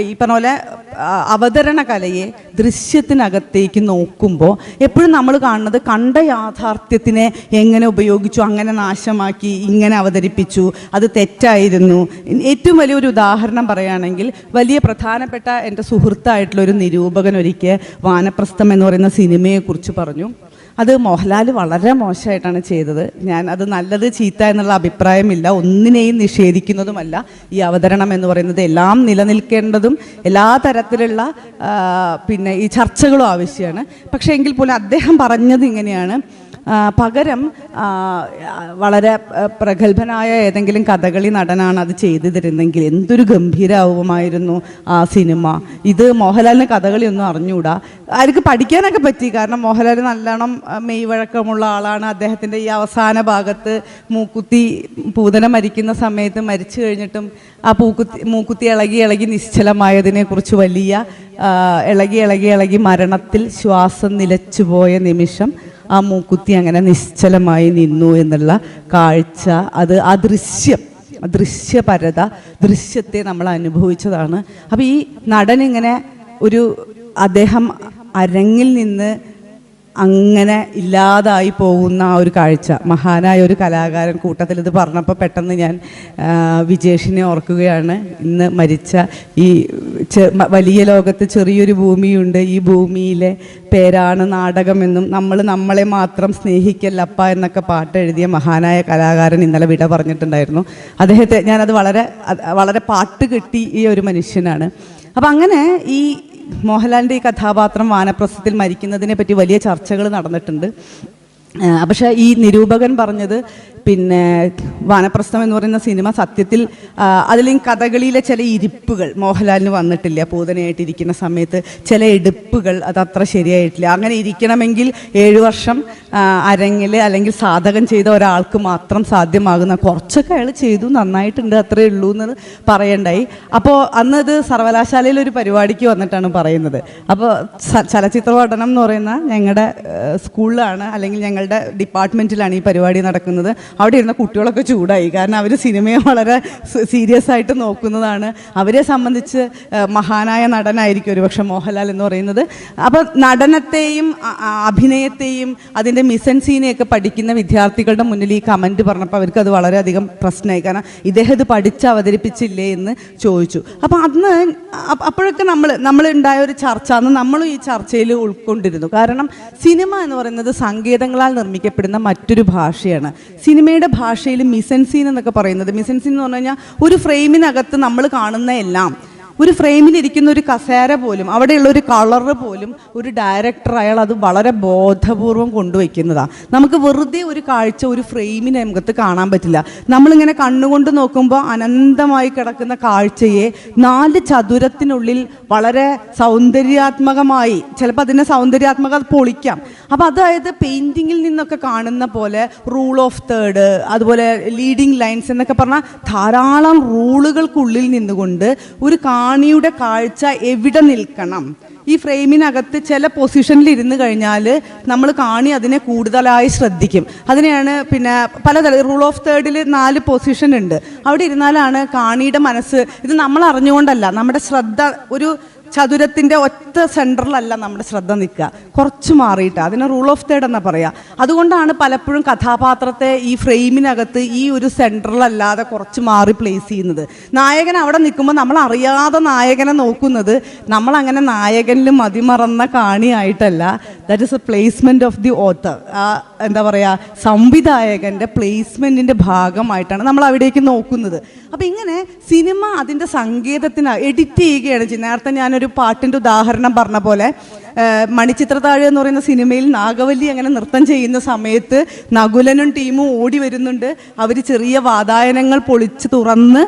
ഈ പറഞ്ഞ പോലെ അവതരണ കലയെ ദൃശ്യത്തിനകത്തേക്ക് നോക്കുമ്പോൾ എപ്പോഴും നമ്മൾ കാണുന്നത് കണ്ട യാഥാർത്ഥ്യത്തിനെ എങ്ങനെ ഉപയോഗിച്ചു, അങ്ങനെ നാശമാക്കി, ഇങ്ങനെ അവതരിപ്പിച്ചു, അത് തെറ്റായിരുന്നു. ഏറ്റവും വലിയൊരു ഉദാഹരണം പറയുകയാണെങ്കിൽ, വലിയ പ്രധാനപ്പെട്ട എൻ്റെ സുഹൃത്തായിട്ടുള്ളൊരു നിരൂപകൻ ഒരിക്കൽ വാനപ്രസ്ഥം എന്ന് പറയുന്ന സിനിമയെക്കുറിച്ച് പറഞ്ഞു. അത് മോഹൻലാൽ വളരെ മോശമായിട്ടാണ് ചെയ്തത്. ഞാൻ അത് നല്ലത് ചീത്ത എന്നുള്ള അഭിപ്രായമില്ല, ഒന്നിനെയും നിഷേധിക്കുന്നതുമല്ല. ഈ അവതരണം എന്ന് പറയുന്നത് എല്ലാം നിലനിൽക്കേണ്ടതും എല്ലാ തരത്തിലുള്ള പിന്നെ ഈ ചർച്ചകളും ആവശ്യമാണ്. പക്ഷേ എങ്കിൽ പോലും അദ്ദേഹം പറഞ്ഞത് ഇങ്ങനെയാണ്, പകരം വളരെ പ്രഗത്ഭനായ ഏതെങ്കിലും കഥകളി നടനാണ് അത് ചെയ്തു തരുന്നെങ്കിൽ എന്തൊരു ഗംഭീരമാവുമായിരുന്നു ആ സിനിമ. ഇത് മോഹൻലാലിന് കഥകളിയൊന്നും അറിഞ്ഞുകൂടാ. ആർക്ക് പഠിക്കാനൊക്കെ പറ്റി, കാരണം മോഹൻലാൽ നല്ലോണം മെയ് വഴക്കമുള്ള ആളാണ്. അദ്ദേഹത്തിൻ്റെ ഈ അവസാന ഭാഗത്ത് മൂക്കുത്തി പൂതന മരിക്കുന്ന സമയത്ത് മരിച്ചു കഴിഞ്ഞിട്ടും ആ മൂക്കുത്തി ഇളകി നിശ്ചലമായതിനെക്കുറിച്ച് വലിയ ഇളകി മരണത്തിൽ ശ്വാസം നിലച്ചുപോയ നിമിഷം ആ മൂക്കുത്തി അങ്ങനെ നിശ്ചലമായി നിന്നു എന്നുള്ള കാഴ്ച, അത് ആ ദൃശ്യപരത, ദൃശ്യത്തെ നമ്മൾ അനുഭവിച്ചതാണ്. അപ്പോൾ ഈ നടനിങ്ങനെ അദ്ദേഹം അരങ്ങിൽ നിന്ന് അങ്ങനെ ഇല്ലാതായി പോകുന്ന ആ ഒരു കാഴ്ച, മഹാനായ ഒരു കലാകാരൻ. കൂട്ടത്തിൽ ഇത് പറഞ്ഞപ്പോൾ പെട്ടെന്ന് ഞാൻ വിജേഷിനെ ഓർക്കുകയാണ്. ഇന്ന് മരിച്ച ഈ വലിയ ലോകത്ത് ചെറിയൊരു ഭൂമിയുണ്ട്, ഈ ഭൂമിയിലെ പേരാണ് നാടകമെന്നും നമ്മളെ മാത്രം സ്നേഹിക്കല്ലപ്പ എന്നൊക്കെ പാട്ട് എഴുതിയ മഹാനായ കലാകാരൻ ഇന്നലെ വിട പറഞ്ഞിട്ടുണ്ടായിരുന്നു. അദ്ദേഹത്തെ ഞാനത് വളരെ പാട്ട് കെട്ടി ഈ ഒരു മനുഷ്യനാണ്. അപ്പം അങ്ങനെ ഈ മോഹൻലാലിൻ്റെ ഈ കഥാപാത്രം വാനപ്രസ്ഥത്തിൽ മരിക്കുന്നതിനെ പറ്റി വലിയ ചർച്ചകൾ നടന്നിട്ടുണ്ട്. പക്ഷേ ഈ നിരൂപകൻ പറഞ്ഞത്, പിന്നെ വാനപ്രസ്ഥം എന്ന് പറയുന്ന സിനിമ സത്യത്തിൽ അതിൽ കഥകളിയിലെ ചില ഇരിപ്പുകൾ മോഹൻലാലിന് വന്നിട്ടില്ല. പൂതനയായിട്ടിരിക്കുന്ന സമയത്ത് ചില എടുപ്പുകൾ അതത്ര ശരിയായിട്ടില്ല. അങ്ങനെ ഇരിക്കണമെങ്കിൽ 7 വർഷം അരങ്ങിൽ അല്ലെങ്കിൽ സാധകം ചെയ്ത ഒരാൾക്ക് മാത്രം സാധ്യമാകുന്ന കുറച്ചൊക്കെ അയാൾ ചെയ്തു, നന്നായിട്ടുണ്ട്, അത്രയേ ഉള്ളൂ എന്ന് പറയണ്ടായി. അപ്പോൾ അന്ന് ഇത് സർവകലാശാലയിൽ ഒരു പരിപാടിക്ക് വന്നിട്ടാണ് പറയുന്നത്. അപ്പോൾ ചലച്ചിത്ര പഠനം എന്ന് പറയുന്ന ഞങ്ങളുടെ സ്കൂളിലാണ് അല്ലെങ്കിൽ ഞങ്ങളുടെ ഡിപ്പാർട്ട്മെൻറ്റിലാണ് ഈ പരിപാടി നടക്കുന്നത്. അവിടെ ഇരുന്ന കുട്ടികളൊക്കെ ചൂടായി, കാരണം അവർ സിനിമയെ വളരെ സീരിയസ് ആയിട്ട് നോക്കുന്നതാണ്. അവരെ സംബന്ധിച്ച് മഹാനായ നടനായിരിക്കും ഒരുപക്ഷെ മോഹൻലാൽ എന്ന് പറയുന്നത്. അപ്പോൾ നടനത്തെയും അഭിനയത്തെയും അതിൻ്റെ മിസൻസീനെയൊക്കെ പഠിക്കുന്ന വിദ്യാർത്ഥികളുടെ മുന്നിൽ ഈ കമൻറ്റ് പറഞ്ഞപ്പോൾ അവർക്ക് അത് വളരെയധികം പ്രശ്നമായി. കാരണം ഇദ്ദേഹം ഇത് പഠിച്ച് അവതരിപ്പിച്ചില്ലേ എന്ന് ചോദിച്ചു. അപ്പോൾ അപ്പോഴൊക്കെ നമ്മൾ ഉണ്ടായ ഒരു ചർച്ച, അന്ന് നമ്മളും ഈ ചർച്ചയിൽ ഉൾക്കൊണ്ടിരുന്നു. കാരണം സിനിമ എന്ന് പറയുന്നത് സങ്കേതങ്ങളാൽ നിർമ്മിക്കപ്പെടുന്ന മറ്റൊരു ഭാഷയാണ്. സിനിമയുടെ ഭാഷയിൽ മിസൻസീൻ എന്നൊക്കെ പറയുന്നത്, മിസൻസീൻ എന്ന് പറഞ്ഞു കഴിഞ്ഞാൽ ഒരു ഫ്രെയിമിനകത്ത് നമ്മൾ കാണുന്ന എല്ലാം ഒരു ഫ്രെയിമിലിരിക്കുന്ന ഒരു കസേര പോലും, അവിടെയുള്ള ഒരു കളറ് പോലും ഒരു ഡയറക്ടർ അയാൾ അത് വളരെ ബോധപൂർവം കൊണ്ടുവയ്ക്കുന്നതാണ്. നമുക്ക് വെറുതെ ഒരു കാഴ്ച ഒരു ഫ്രെയിമിനകത്ത് കാണാൻ പറ്റില്ല. നമ്മളിങ്ങനെ കണ്ണുകൊണ്ട് നോക്കുമ്പോൾ അനന്തമായി കിടക്കുന്ന കാഴ്ചയെ 4 ചതുരത്തിനുള്ളിൽ വളരെ സൗന്ദര്യാത്മകമായി, ചിലപ്പോൾ അതിനെ സൗന്ദര്യാത്മകത പൊളിക്കാം. അപ്പോൾ അതായത് പെയിൻറ്റിങ്ങിൽ നിന്നൊക്കെ കാണുന്ന പോലെ റൂൾ ഓഫ് തേർഡ്, അതുപോലെ ലീഡിങ് ലൈൻസ് എന്നൊക്കെ പറഞ്ഞാൽ ധാരാളം റൂളുകൾക്കുള്ളിൽ നിന്നുകൊണ്ട് ഒരു കാണിയുടെ കാഴ്ച എവിടെ നിൽക്കണം, ഈ ഫ്രെയിമിനകത്ത് ചില പൊസിഷനിൽ ഇരുന്ന് കഴിഞ്ഞാൽ നമ്മൾ കാണി അതിനെ കൂടുതലായി ശ്രദ്ധിക്കും. അതിനെയാണ് പിന്നെ പലതരം റൂൾ ഓഫ് തേർഡിൽ 4 പൊസിഷൻ ഉണ്ട്. അവിടെ ഇരുന്നാലാണ് കാണിയുടെ മനസ്സ്, ഇത് നമ്മൾ അറിഞ്ഞുകൊണ്ടല്ല, നമ്മുടെ ശ്രദ്ധ ഒരു ചതുരത്തിൻ്റെ ഒറ്റ സെൻറ്ററിലല്ല നമ്മുടെ ശ്രദ്ധ നിൽക്കുക, കുറച്ച് മാറിയിട്ട്, അതിനെ റൂൾ ഓഫ് തേർഡ് എന്നാ പറയുക. അതുകൊണ്ടാണ് പലപ്പോഴും കഥാപാത്രത്തെ ഈ ഫ്രെയിമിനകത്ത് ഈ ഒരു സെൻറ്ററിലല്ലാതെ കുറച്ച് മാറി പ്ലേസ് ചെയ്യുന്നത്. നായകൻ അവിടെ നിൽക്കുമ്പോൾ നമ്മൾ അറിയാതെ നായകനെ നോക്കുന്നത് നമ്മളങ്ങനെ നായകനിൽ മതിമറന്ന കാണിയായിട്ടല്ല. That is a placement of the author. എന്താ പറയുക, സംവിധായകൻ്റെ പ്ലേസ്മെൻറ്റിൻ്റെ ഭാഗമായിട്ടാണ് നമ്മൾ അവിടേക്ക് നോക്കുന്നത്. അപ്പം ഇങ്ങനെ സിനിമ അതിൻ്റെ സങ്കേതത്തിന് എഡിറ്റ് ചെയ്യുകയാണ് ചെയ്യുന്നത്. നേരത്തെ ഞാനൊരു പാട്ടിൻ്റെ ഉദാഹരണം പറഞ്ഞ പോലെ മണിച്ചിത്രത്താഴ് എന്ന് പറയുന്ന സിനിമയിൽ നാഗവല്ലി അങ്ങനെ നൃത്തം ചെയ്യുന്ന സമയത്ത് നകുലനും ടീമും ഓടി വരുന്നുണ്ട്. അവർ ചെറിയ വാതായനങ്ങൾ പൊളിച്ച് തുറന്ന്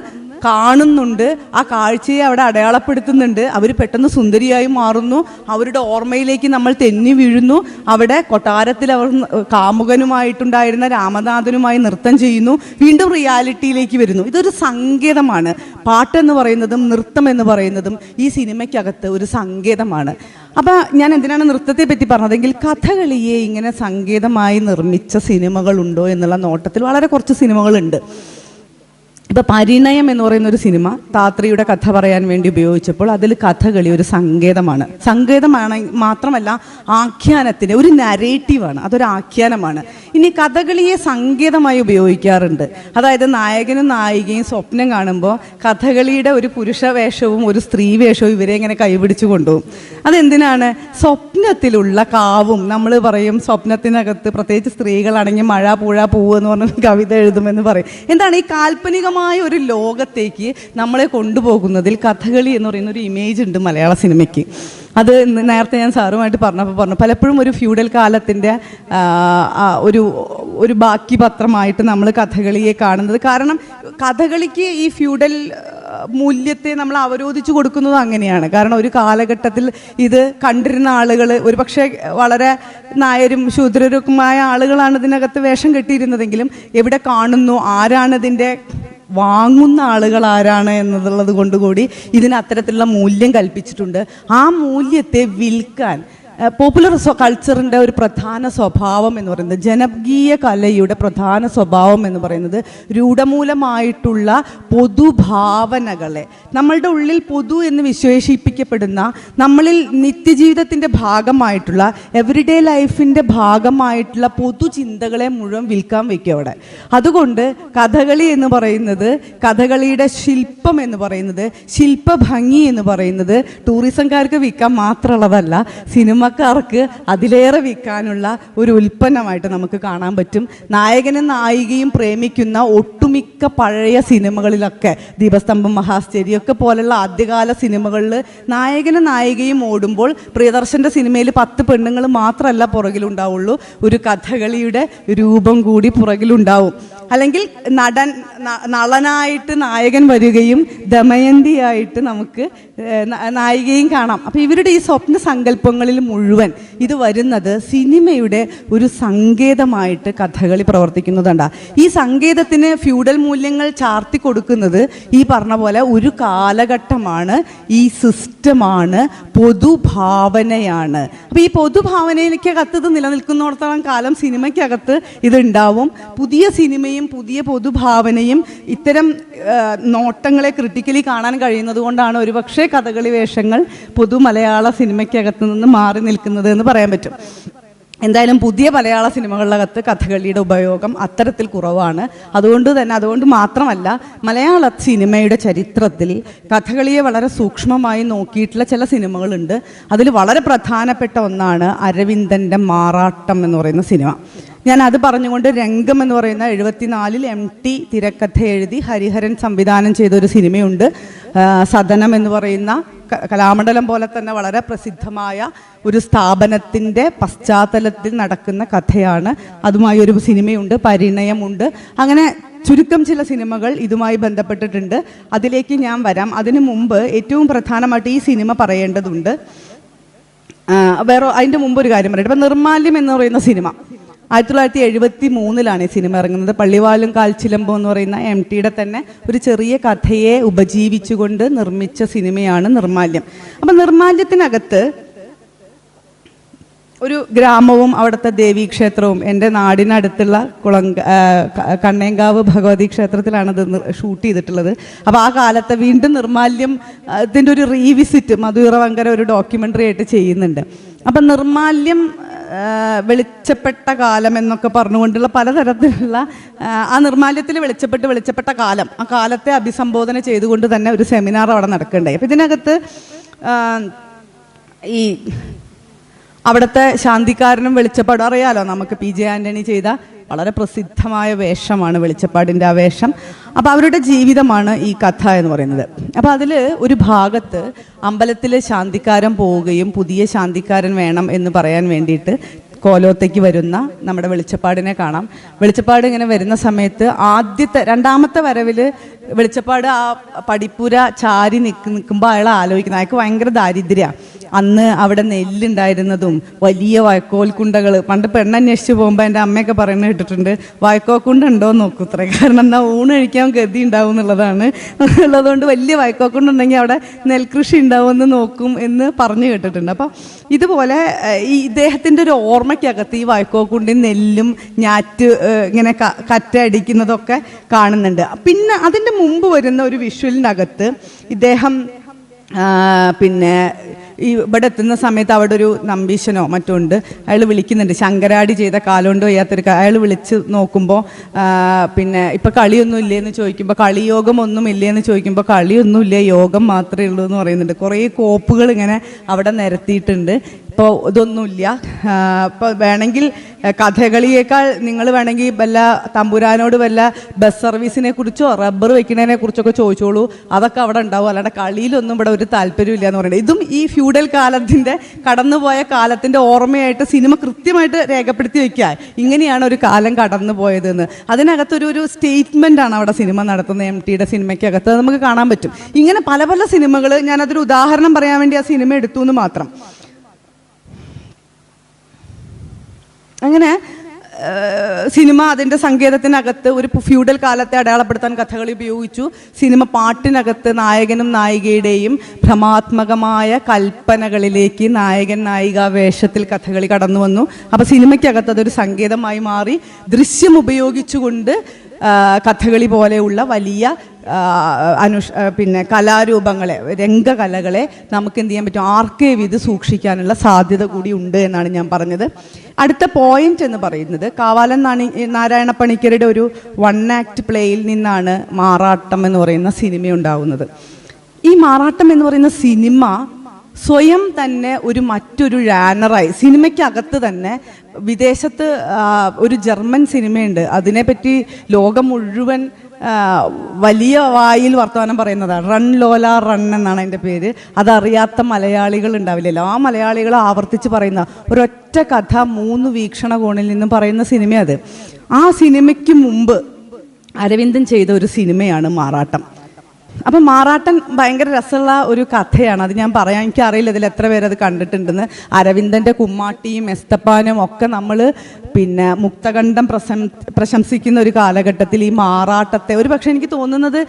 കാണുന്നുണ്ട്, ആ കാഴ്ചയെ അവിടെ അടയാളപ്പെടുത്തുന്നുണ്ട്. അവർ പെട്ടെന്ന് സുന്ദരിയായി മാറുന്നു, അവരുടെ ഓർമ്മയിലേക്ക് നമ്മൾ തെന്നി വീഴുന്നു. അവിടെ കൊട്ടാരത്തിൽ അവർ കാമുകനുമായിട്ടുണ്ടായിരുന്ന രാമനാഥനുമായി നൃത്തം ചെയ്യുന്നു, വീണ്ടും റിയാലിറ്റിയിലേക്ക് വരുന്നു. ഇതൊരു സങ്കേതമാണ്. പാട്ടെന്ന് പറയുന്നതും നൃത്തം എന്ന് പറയുന്നതും ഈ സിനിമയ്ക്കകത്ത് ഒരു സങ്കേതമാണ്. അപ്പോൾ ഞാൻ എന്തിനാണ് നൃത്തത്തെ പറ്റി പറഞ്ഞതെങ്കിൽ, കഥകളിയെ ഇങ്ങനെ സങ്കേതമായി നിർമ്മിച്ച സിനിമകളുണ്ടോ എന്നുള്ള നോട്ടത്തിൽ വളരെ കുറച്ച് സിനിമകളുണ്ട്. ഇപ്പോൾ പരിണയം എന്ന് പറയുന്നൊരു സിനിമ താത്രിയുടെ കഥ പറയാൻ വേണ്ടി ഉപയോഗിച്ചപ്പോൾ അതിൽ കഥകളി ഒരു സങ്കേതമാണ്. സങ്കേതമാണ് മാത്രമല്ല, ആഖ്യാനത്തിന് ഒരു നരേറ്റീവാണ്, അതൊരു ആഖ്യാനമാണ്. ഇനി കഥകളിയെ സങ്കേതമായി ഉപയോഗിക്കാറുണ്ട്. അതായത് നായകനും നായികയും സ്വപ്നം കാണുമ്പോൾ കഥകളിയുടെ ഒരു പുരുഷ വേഷവും ഒരു സ്ത്രീ വേഷവും ഇവരെ ഇങ്ങനെ കൈപിടിച്ചു കൊണ്ടുപോകും. അതെന്തിനാണ്? സ്വപ്നത്തിലുള്ള കാവും, നമ്മൾ പറയും സ്വപ്നത്തിനകത്ത് പ്രത്യേകിച്ച് സ്ത്രീകളാണെങ്കിൽ മഴ പുഴ പൂവ് എന്ന് പറഞ്ഞ കവിത എഴുതുമെന്ന് പറയും. എന്താണ് ഈ കാൽപ്പനിക ഒരു ലോകത്തേക്ക് നമ്മളെ കൊണ്ടുപോകുന്നതിൽ കഥകളി എന്ന് പറയുന്ന ഒരു ഇമേജ് ഉണ്ട് മലയാള സിനിമയ്ക്ക്. അത് നേരത്തെ ഞാൻ സാറുമായിട്ട് പറഞ്ഞു പലപ്പോഴും ഒരു ഫ്യൂഡൽ കാലത്തിൻ്റെ ഒരു ബാക്കി പത്രമായിട്ട് നമ്മൾ കഥകളിയെ കാണുന്നത്. കാരണം കഥകളിക്ക് ഈ ഫ്യൂഡൽ മൂല്യത്തെ നമ്മൾ അവരോധിച്ചു കൊടുക്കുന്നത് അങ്ങനെയാണ്. കാരണം ഒരു കാലഘട്ടത്തിൽ ഇത് കണ്ടിരുന്ന ആളുകൾ, ഒരു പക്ഷേ വളരെ നായരും ശൂദ്രരുമായ ആളുകളാണ് ഇതിനകത്ത് വേഷം കെട്ടിയിരുന്നതെങ്കിലും എവിടെ കാണുന്നു, ആരാണിതിൻ്റെ വാങ്ങുന്ന ആളുകൾ ആരാണ് എന്നുള്ളത് കൊണ്ടുകൂടി ഇതിന് അത്തരത്തിലുള്ള മൂല്യം കൽപ്പിച്ചിട്ടുണ്ട്. ആ മൂല്യത്തെ വിൽക്കാൻ പോപ്പുലർ കൾച്ചറിൻ്റെ ഒരു പ്രധാന സ്വഭാവം എന്ന് പറയുന്നത്, ജനകീയ കലയുടെ പ്രധാന സ്വഭാവം എന്ന് പറയുന്നത് രൂഢമൂലമായിട്ടുള്ള പൊതുഭാവനകളെ, നമ്മളുടെ ഉള്ളിൽ പൊതു എന്ന് വിശേഷിപ്പിക്കപ്പെടുന്ന, നമ്മളിൽ നിത്യജീവിതത്തിൻ്റെ ഭാഗമായിട്ടുള്ള, എവറിഡേ ലൈഫിൻ്റെ ഭാഗമായിട്ടുള്ള പൊതുചിന്തകളെ മുഴുവൻ വിൽക്കാൻ വയ്ക്കും അവിടെ. അതുകൊണ്ട് കഥകളി എന്ന് പറയുന്നത്, കഥകളിയുടെ ശില്പം എന്ന് പറയുന്നത്, ശില്പഭംഗി എന്ന് പറയുന്നത് ടൂറിസംകാർക്ക് വിൽക്കാൻ മാത്രമുള്ളതല്ല, സിനിമക്കാർക്ക് അതിലേറെ വിൽക്കാനുള്ള ഒരു ഉൽപ്പന്നമായിട്ട് നമുക്ക് കാണാൻ പറ്റും. നായകനും നായികയും പ്രേമിക്കുന്ന ഒട്ടുമിക്ക പഴയ സിനിമകളിലൊക്കെ, ദീപസ്തംഭം, മഹാശ്ചര്യയൊക്കെ പോലുള്ള ആദ്യകാല സിനിമകളിൽ നായകനും നായികയും ഓടുമ്പോൾ പ്രിയദർശൻ്റെ സിനിമയിൽ 10 പെണ്ണുങ്ങൾ മാത്രമല്ല പുറകിലുണ്ടാവുള്ളൂ, ഒരു കഥകളിയുടെ രൂപം കൂടി പുറകിലുണ്ടാവും. അല്ലെങ്കിൽ നളനായിട്ട് നായകൻ വരികയും ദമയന്തിയായിട്ട് നമുക്ക് നായികയും കാണാം. അപ്പോൾ ഇവരുടെ ഈ സ്വപ്ന സങ്കല്പങ്ങളിൽ മുഴുവൻ ഇത് വരുന്നത് സിനിമയുടെ ഒരു സങ്കേതമായിട്ട് കഥകളി പ്രവർത്തിക്കുന്നതുണ്ട്. ഈ സങ്കേതത്തിന് ഫ്യൂഡൽ മൂല്യങ്ങൾ ചാർത്തി കൊടുക്കുന്നത് ഈ പറഞ്ഞ പോലെ ഒരു കാലഘട്ടമാണ്, ഈ സിസ്റ്റമാണ്, പൊതുഭാവനയാണ്. അപ്പോൾ ഈ പൊതുഭാവനയ്ക്കകത്ത് ഇത് നിലനിൽക്കുന്നിടത്തോളം കാലം സിനിമയ്ക്കകത്ത് ഇതുണ്ടാവും. പുതിയ സിനിമയും പുതിയ പൊതുഭാവനയും ഇത്തരം നോട്ടങ്ങളെ ക്രിട്ടിക്കലി കാണാൻ കഴിയുന്നത് കൊണ്ടാണ് ഒരുപക്ഷെ കഥകളി വേഷങ്ങൾ പൊതു മലയാള സിനിമയ്ക്കകത്ത് നിന്ന് മാറി നിൽക്കുന്നത് എന്ന് പറയാൻ പറ്റും. എന്തായാലും പുതിയ മലയാള സിനിമകളിലകത്ത് കഥകളിയുടെ ഉപയോഗം അത്തരത്തിൽ കുറവാണ്. അതുകൊണ്ട് മാത്രമല്ല, മലയാള സിനിമയുടെ ചരിത്രത്തിൽ കഥകളിയെ വളരെ സൂക്ഷ്മമായി നോക്കിയിട്ടുള്ള ചില സിനിമകളുണ്ട്. അതിൽ വളരെ പ്രധാനപ്പെട്ട ഒന്നാണ് അരവിന്ദൻ്റെ മാറാട്ടം എന്ന് പറയുന്ന സിനിമ. ഞാൻ അത് പറഞ്ഞുകൊണ്ട് രംഗം എന്ന് പറയുന്ന 74-ൽ MT തിരക്കഥ എഴുതി ഹരിഹരൻ സംവിധാനം ചെയ്ത ഒരു സിനിമയുണ്ട്. സദനം എന്ന് പറയുന്ന കലാമണ്ഡലം പോലെ തന്നെ വളരെ പ്രസിദ്ധമായ ഒരു സ്ഥാപനത്തിൻ്റെ പശ്ചാത്തലത്തിൽ നടക്കുന്ന കഥയാണ്. അതുമായി ഒരു സിനിമയുണ്ട്, പരിണയമുണ്ട്. അങ്ങനെ ചുരുക്കം ചില സിനിമകൾ ഇതുമായി ബന്ധപ്പെട്ടിട്ടുണ്ട്. അതിലേക്ക് ഞാൻ വരാം. അതിനു മുമ്പ് ഏറ്റവും പ്രധാനമായിട്ട് ഈ സിനിമ പറയേണ്ടതുണ്ട്. വേറെ അതിൻ്റെ മുമ്പ് ഒരു കാര്യം പറയട്ടെ. ഇപ്പം നിർമാല്യം എന്ന് പറയുന്ന സിനിമ 1973-ലാണ് ഈ സിനിമ ഇറങ്ങുന്നത്. പള്ളിവാലും കാൽച്ചിലമ്പോ എന്ന് പറയുന്ന MTയുടെ തന്നെ ഒരു ചെറിയ കഥയെ ഉപജീവിച്ചുകൊണ്ട് നിർമ്മിച്ച സിനിമയാണ് നിർമാല്യം. അപ്പം നിർമാല്യത്തിനകത്ത് ഒരു ഗ്രാമവും അവിടുത്തെ ദേവീക്ഷേത്രവും, എൻ്റെ നാടിനടുത്തുള്ള കണ്ണേങ്കാവ് ഭഗവതി ക്ഷേത്രത്തിലാണ് ഇത് ഷൂട്ട് ചെയ്തിട്ടുള്ളത്. അപ്പോൾ ആ കാലത്തെ വീണ്ടും നിർമാല്യം ഇതിൻ്റെ ഒരു റീവിസിറ്റ് മധുറവങ്കര ഒരു ഡോക്യുമെൻ്ററി ആയിട്ട് ചെയ്യുന്നുണ്ട്. അപ്പം നിർമാല്യം വെളിച്ചപ്പെട്ട കാലം എന്നൊക്കെ പറഞ്ഞുകൊണ്ടുള്ള പലതരത്തിലുള്ള ആ നിർമാല്യത്തിൽ വെളിച്ചപ്പെട്ട കാലം, ആ കാലത്തെ അഭിസംബോധന ചെയ്തുകൊണ്ട് തന്നെ ഒരു സെമിനാർ അവിടെ നടക്കുകയുണ്ടായി. അപ്പം ഇതിനകത്ത് ഈ അവിടുത്തെ ശാന്തിക്കാരനും വെളിച്ചപ്പാടും അറിയാലോ നമുക്ക്. PJ ആൻ്റണി ചെയ്ത വളരെ പ്രസിദ്ധമായ വേഷമാണ് വെളിച്ചപ്പാടിൻ്റെ ആ വേഷം. അപ്പോൾ അവരുടെ ജീവിതമാണ് ഈ കഥ എന്ന് പറയുന്നത്. അപ്പോൾ അതിൽ ഒരു ഭാഗത്ത് അമ്പലത്തിൽ ശാന്തിക്കാരൻ പോവുകയും പുതിയ ശാന്തിക്കാരൻ വേണം എന്ന് പറയാൻ വേണ്ടിയിട്ട് കോലോത്തേക്ക് വരുന്ന നമ്മുടെ വെളിച്ചപ്പാടിനെ കാണാം. വെളിച്ചപ്പാട് ഇങ്ങനെ വരുന്ന സമയത്ത് രണ്ടാമത്തെ വരവിൽ വെളിച്ചപ്പാട് ആ പടിപ്പുര ചാരി നിൽക്കുമ്പോൾ അയാൾ ആലോചിക്കുന്നത് അയാൾക്ക് ഭയങ്കര ദാരിദ്ര്യമാണ്. അന്ന് അവിടെ നെല്ലുണ്ടായിരുന്നതും വലിയ വയക്കോൽക്കുണ്ടകൾ, പണ്ട് പെണ്ണന്വേഷിച്ച് പോകുമ്പോൾ എൻ്റെ അമ്മയൊക്കെ പറയുന്നത് കേട്ടിട്ടുണ്ട്, വയക്കോക്കുണ്ടുണ്ടോ എന്ന് നോക്കൂത്രേ. കാരണം എന്താ, ഊണ് കഴിക്കാൻ ഗതി ഉണ്ടാവും എന്നുള്ളതാണ്. ഉള്ളതുകൊണ്ട് വലിയ വയക്കോക്കുണ്ടുണ്ടെങ്കിൽ അവിടെ നെൽകൃഷി ഉണ്ടാവുമെന്ന് നോക്കും എന്ന് പറഞ്ഞു കേട്ടിട്ടുണ്ട്. അപ്പോൾ ഇതുപോലെ ഈ ഇദ്ദേഹത്തിൻ്റെ ഒരു ഓർമ്മയ്ക്കകത്ത് ഈ വയക്കോക്കുണ്ടിൻ നെല്ലും ഞാറ്റ് ഇങ്ങനെ കറ്റടിക്കുന്നതൊക്കെ കാണുന്നുണ്ട്. പിന്നെ അതിൻ്റെ മുമ്പ് വരുന്ന ഒരു വിഷ്വലിനകത്ത് ഇദ്ദേഹം പിന്നെ ഈ ഇവിടെ എത്തുന്ന സമയത്ത് അവിടെ ഒരു നമ്പീശനോ മറ്റോ ഉണ്ട്. അയാൾ വിളിക്കുന്നുണ്ട്, ശങ്കരാടി ചെയ്ത കാലുകൊണ്ട് വയ്യാത്തൊരു അയാൾ വിളിച്ച് നോക്കുമ്പോൾ പിന്നെ ഇപ്പം കളിയൊന്നും ഇല്ലേന്ന് ചോദിക്കുമ്പോൾ, കളിയോഗം ഒന്നും ഇല്ലേന്ന് ചോദിക്കുമ്പോൾ കളിയൊന്നും ഇല്ല, യോഗം മാത്രമേ ഉള്ളൂ എന്ന് പറയുന്നുണ്ട്. കുറേ കോപ്പുകൾ ഇങ്ങനെ അവിടെ നിരത്തിയിട്ടുണ്ട്. ഇപ്പോൾ ഇതൊന്നുമില്ല. ഇപ്പോൾ വേണമെങ്കിൽ കഥകളിയേക്കാൾ നിങ്ങൾ വേണമെങ്കിൽ വല്ല തമ്പുരാനോട് വല്ല ബസ് സർവീസിനെ കുറിച്ചോ റബ്ബർ വെക്കുന്നതിനെ കുറിച്ചൊക്കെ ചോദിച്ചോളൂ, അതൊക്കെ അവിടെ ഉണ്ടാവും. അല്ലാണ്ട് കളിയിലൊന്നും ഇവിടെ ഒരു താല്പര്യമില്ല എന്ന് പറയുന്നത്. ഇതും ഈ ഫ്യൂഡൽ കാലത്തിൻ്റെ കടന്നുപോയ കാലത്തിൻ്റെ ഓർമ്മയായിട്ട് സിനിമ കൃത്യമായിട്ട് രേഖപ്പെടുത്തി വയ്ക്കുക, ഇങ്ങനെയാണ് ഒരു കാലം കടന്നു പോയതെന്ന്. അതിനകത്തൊരു സ്റ്റേറ്റ്മെൻ്റ് ആണ് അവിടെ സിനിമ നടത്തുന്നത്. MTയുടെ സിനിമയ്ക്കകത്ത് നമുക്ക് കാണാൻ പറ്റും. ഇങ്ങനെ പല പല സിനിമകൾ, ഞാനതൊരു ഉദാഹരണം പറയാൻ വേണ്ടി ആ സിനിമ എടുത്തു എന്ന് മാത്രം. അങ്ങനെ സിനിമ അതിൻ്റെ സങ്കേതത്തിനകത്ത് ഒരു ഫ്യൂഡൽ കാലത്തെ അടയാളപ്പെടുത്താൻ കഥകളി ഉപയോഗിച്ചു. സിനിമ പാട്ടിനകത്ത് നായകനും നായികയുടെയും ഭ്രമാത്മകമായ കൽപ്പനകളിലേക്ക് നായകൻ നായിക വേഷത്തിൽ കഥകളി കടന്നു വന്നു. അപ്പോൾ സിനിമയ്ക്കകത്ത് അതൊരു സങ്കേതമായി മാറി. ദൃശ്യം ഉപയോഗിച്ചുകൊണ്ട് കഥകളി പോലെയുള്ള വലിയ പിന്നെ കലാരൂപങ്ങളെ, രംഗകലകളെ നമുക്ക് എന്ത് ചെയ്യാൻ പറ്റും, ആർക്കൈവ് ചെയ്ത് സൂക്ഷിക്കാനുള്ള സാധ്യത കൂടി ഉണ്ട് എന്നാണ് ഞാൻ പറഞ്ഞത്. അടുത്ത പോയിന്റ് എന്ന് പറയുന്നത് കാവാലൻ നാരായണ പണിക്കരുടെ ഒരു 1 ആക്ട് പ്ലേയിൽ നിന്നാണ് മാറാട്ടം എന്ന് പറയുന്ന സിനിമ ഉണ്ടാവുന്നത്. ഈ മാറാട്ടം എന്ന് പറയുന്ന സിനിമ സ്വയം തന്നെ മറ്റൊരു ജാനറായി, സിനിമയ്ക്കകത്ത് തന്നെ വിദേശത്ത് ഒരു ജർമ്മൻ സിനിമയുണ്ട്, അതിനെപ്പറ്റി ലോകം മുഴുവൻ വലിയ വായിൽ വർത്തമാനം പറയുന്നതാണ്. റൺ ലോല റൺ എന്നാണ് അതിൻ്റെ പേര്. അതറിയാത്ത മലയാളികൾ ഉണ്ടാവില്ലല്ലോ. ആ മലയാളികൾ ആവർത്തിച്ച് പറയുന്ന ഒരൊറ്റ കഥ 3 വീക്ഷണകോണിൽ നിന്നും പറയുന്ന സിനിമ അത്. ആ സിനിമയ്ക്ക് മുമ്പ് അരവിന്ദൻ ചെയ്ത ഒരു സിനിമയാണ് മാറാട്ടം. അപ്പം മാറാട്ടൻ ഭയങ്കര രസമുള്ള ഒരു കഥയാണ്. അത് ഞാൻ പറയാം, എനിക്കറിയില്ല ഇതിൽ എത്ര പേരത് കണ്ടിട്ടുണ്ടെന്ന്. അരവിന്ദൻ്റെ കുമ്മാട്ടിയും എസ്തപ്പാനും ഒക്കെ നമ്മൾ പിന്നെ മുക്തകണ്ഠം പ്രശംസിക്കുന്ന ഒരു കാലഘട്ടത്തിൽ ഈ മാറാട്ടത്തെ ഒരു പക്ഷേ എനിക്ക് തോന്നുന്നത്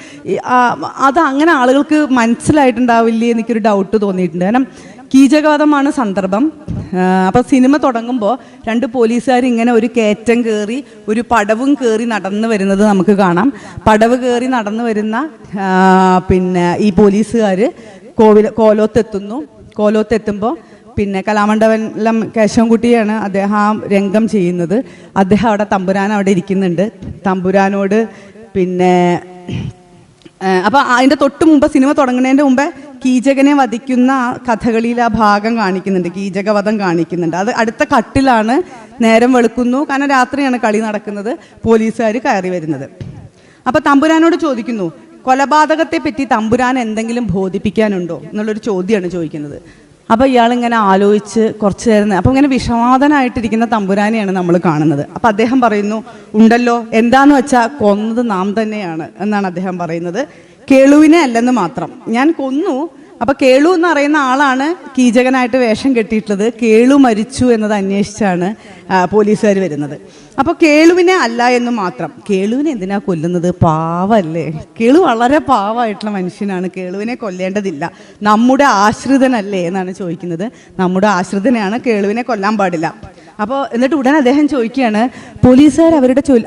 അത് അങ്ങനെ ആളുകൾക്ക് മനസ്സിലായിട്ടുണ്ടാവില്ലേ എനിക്കൊരു ഡൗട്ട് തോന്നിയിട്ടുണ്ട്. കാരണം കീചകവാദമാണ് സന്ദർഭം. അപ്പോൾ സിനിമ തുടങ്ങുമ്പോൾ 2 പോലീസുകാർ ഇങ്ങനെ ഒരു കയറ്റം കയറി ഒരു പടവും കയറി നടന്നു വരുന്നത് നമുക്ക് കാണാം. പടവ് കയറി നടന്നു വരുന്ന പിന്നെ ഈ പോലീസുകാർ കോലോത്തെത്തുന്നു. കോലോത്തെത്തുമ്പോൾ പിന്നെ കലാമണ്ഡലം കേശവൻകുട്ടിയാണ് അദ്ദേഹം ആ രംഗം ചെയ്യുന്നത്. അദ്ദേഹം അവിടെ തമ്പുരാൻ അവിടെ ഇരിക്കുന്നുണ്ട്. തമ്പുരാനോട് പിന്നെ അപ്പോൾ അതിൻ്റെ തൊട്ട് മുമ്പ്, സിനിമ തുടങ്ങുന്നതിൻ്റെ മുമ്പേ കീചകനെ വധിക്കുന്ന ആ കഥകളിയിൽ ആ ഭാഗം കാണിക്കുന്നുണ്ട്, കീചകവധം കാണിക്കുന്നുണ്ട്. അത് അടുത്ത കട്ടിലാണ്. നേരം വെളുക്കുന്നു, കാരണം രാത്രിയാണ് കളി നടക്കുന്നത്, പോലീസുകാർ കയറി വരുന്നത്. അപ്പോൾ തമ്പുരാനോട് ചോദിക്കുന്നു, കൊലപാതകത്തെ പറ്റി തമ്പുരാൻ എന്തെങ്കിലും ബോധിപ്പിക്കാനുണ്ടോ എന്നുള്ളൊരു ചോദ്യമാണ് ചോദിക്കുന്നത്. അപ്പോൾ ഇയാളിങ്ങനെ ആലോചിച്ച് കുറച്ച് നേരം, അപ്പോൾ ഇങ്ങനെ വിഷമാദനായിട്ടിരിക്കുന്ന തമ്പുരാനെയാണ് നമ്മൾ കാണുന്നത്. അപ്പോൾ അദ്ദേഹം പറയുന്നു, ഉണ്ടല്ലോ, എന്താന്ന് വെച്ചാൽ കൊന്നത് നാം തന്നെയാണ് എന്നാണ് അദ്ദേഹം പറയുന്നത്. കേളുവിനെ അല്ലെന്ന് മാത്രം, ഞാൻ കൊന്നു. അപ്പോൾ കേളു എന്ന് പറയുന്ന ആളാണ് കീചകനായിട്ട് വേഷം കെട്ടിയിട്ടുള്ളത്. കേളു മരിച്ചു എന്നത് അന്വേഷിച്ചാണ് പോലീസുകാർ വരുന്നത്. അപ്പോൾ കേളുവിനെ അല്ല എന്ന് മാത്രം. കേളുവിനെ എന്തിനാ കൊല്ലുന്നത്? പാവല്ലേ, കേളു വളരെ പാവമായിട്ടുള്ള മനുഷ്യനാണ്, കേളുവിനെ കൊല്ലേണ്ടതില്ല, നമ്മുടെ ആശ്രിതനല്ലേ എന്നാണ് ചോദിക്കുന്നത്. നമ്മുടെ ആശ്രിതനെയാണ്, കേളുവിനെ കൊല്ലാൻ പാടില്ല. അപ്പോൾ എന്നിട്ട് ഉടൻ അദ്ദേഹം ചോദിക്കുകയാണ്, പോലീസുകാർ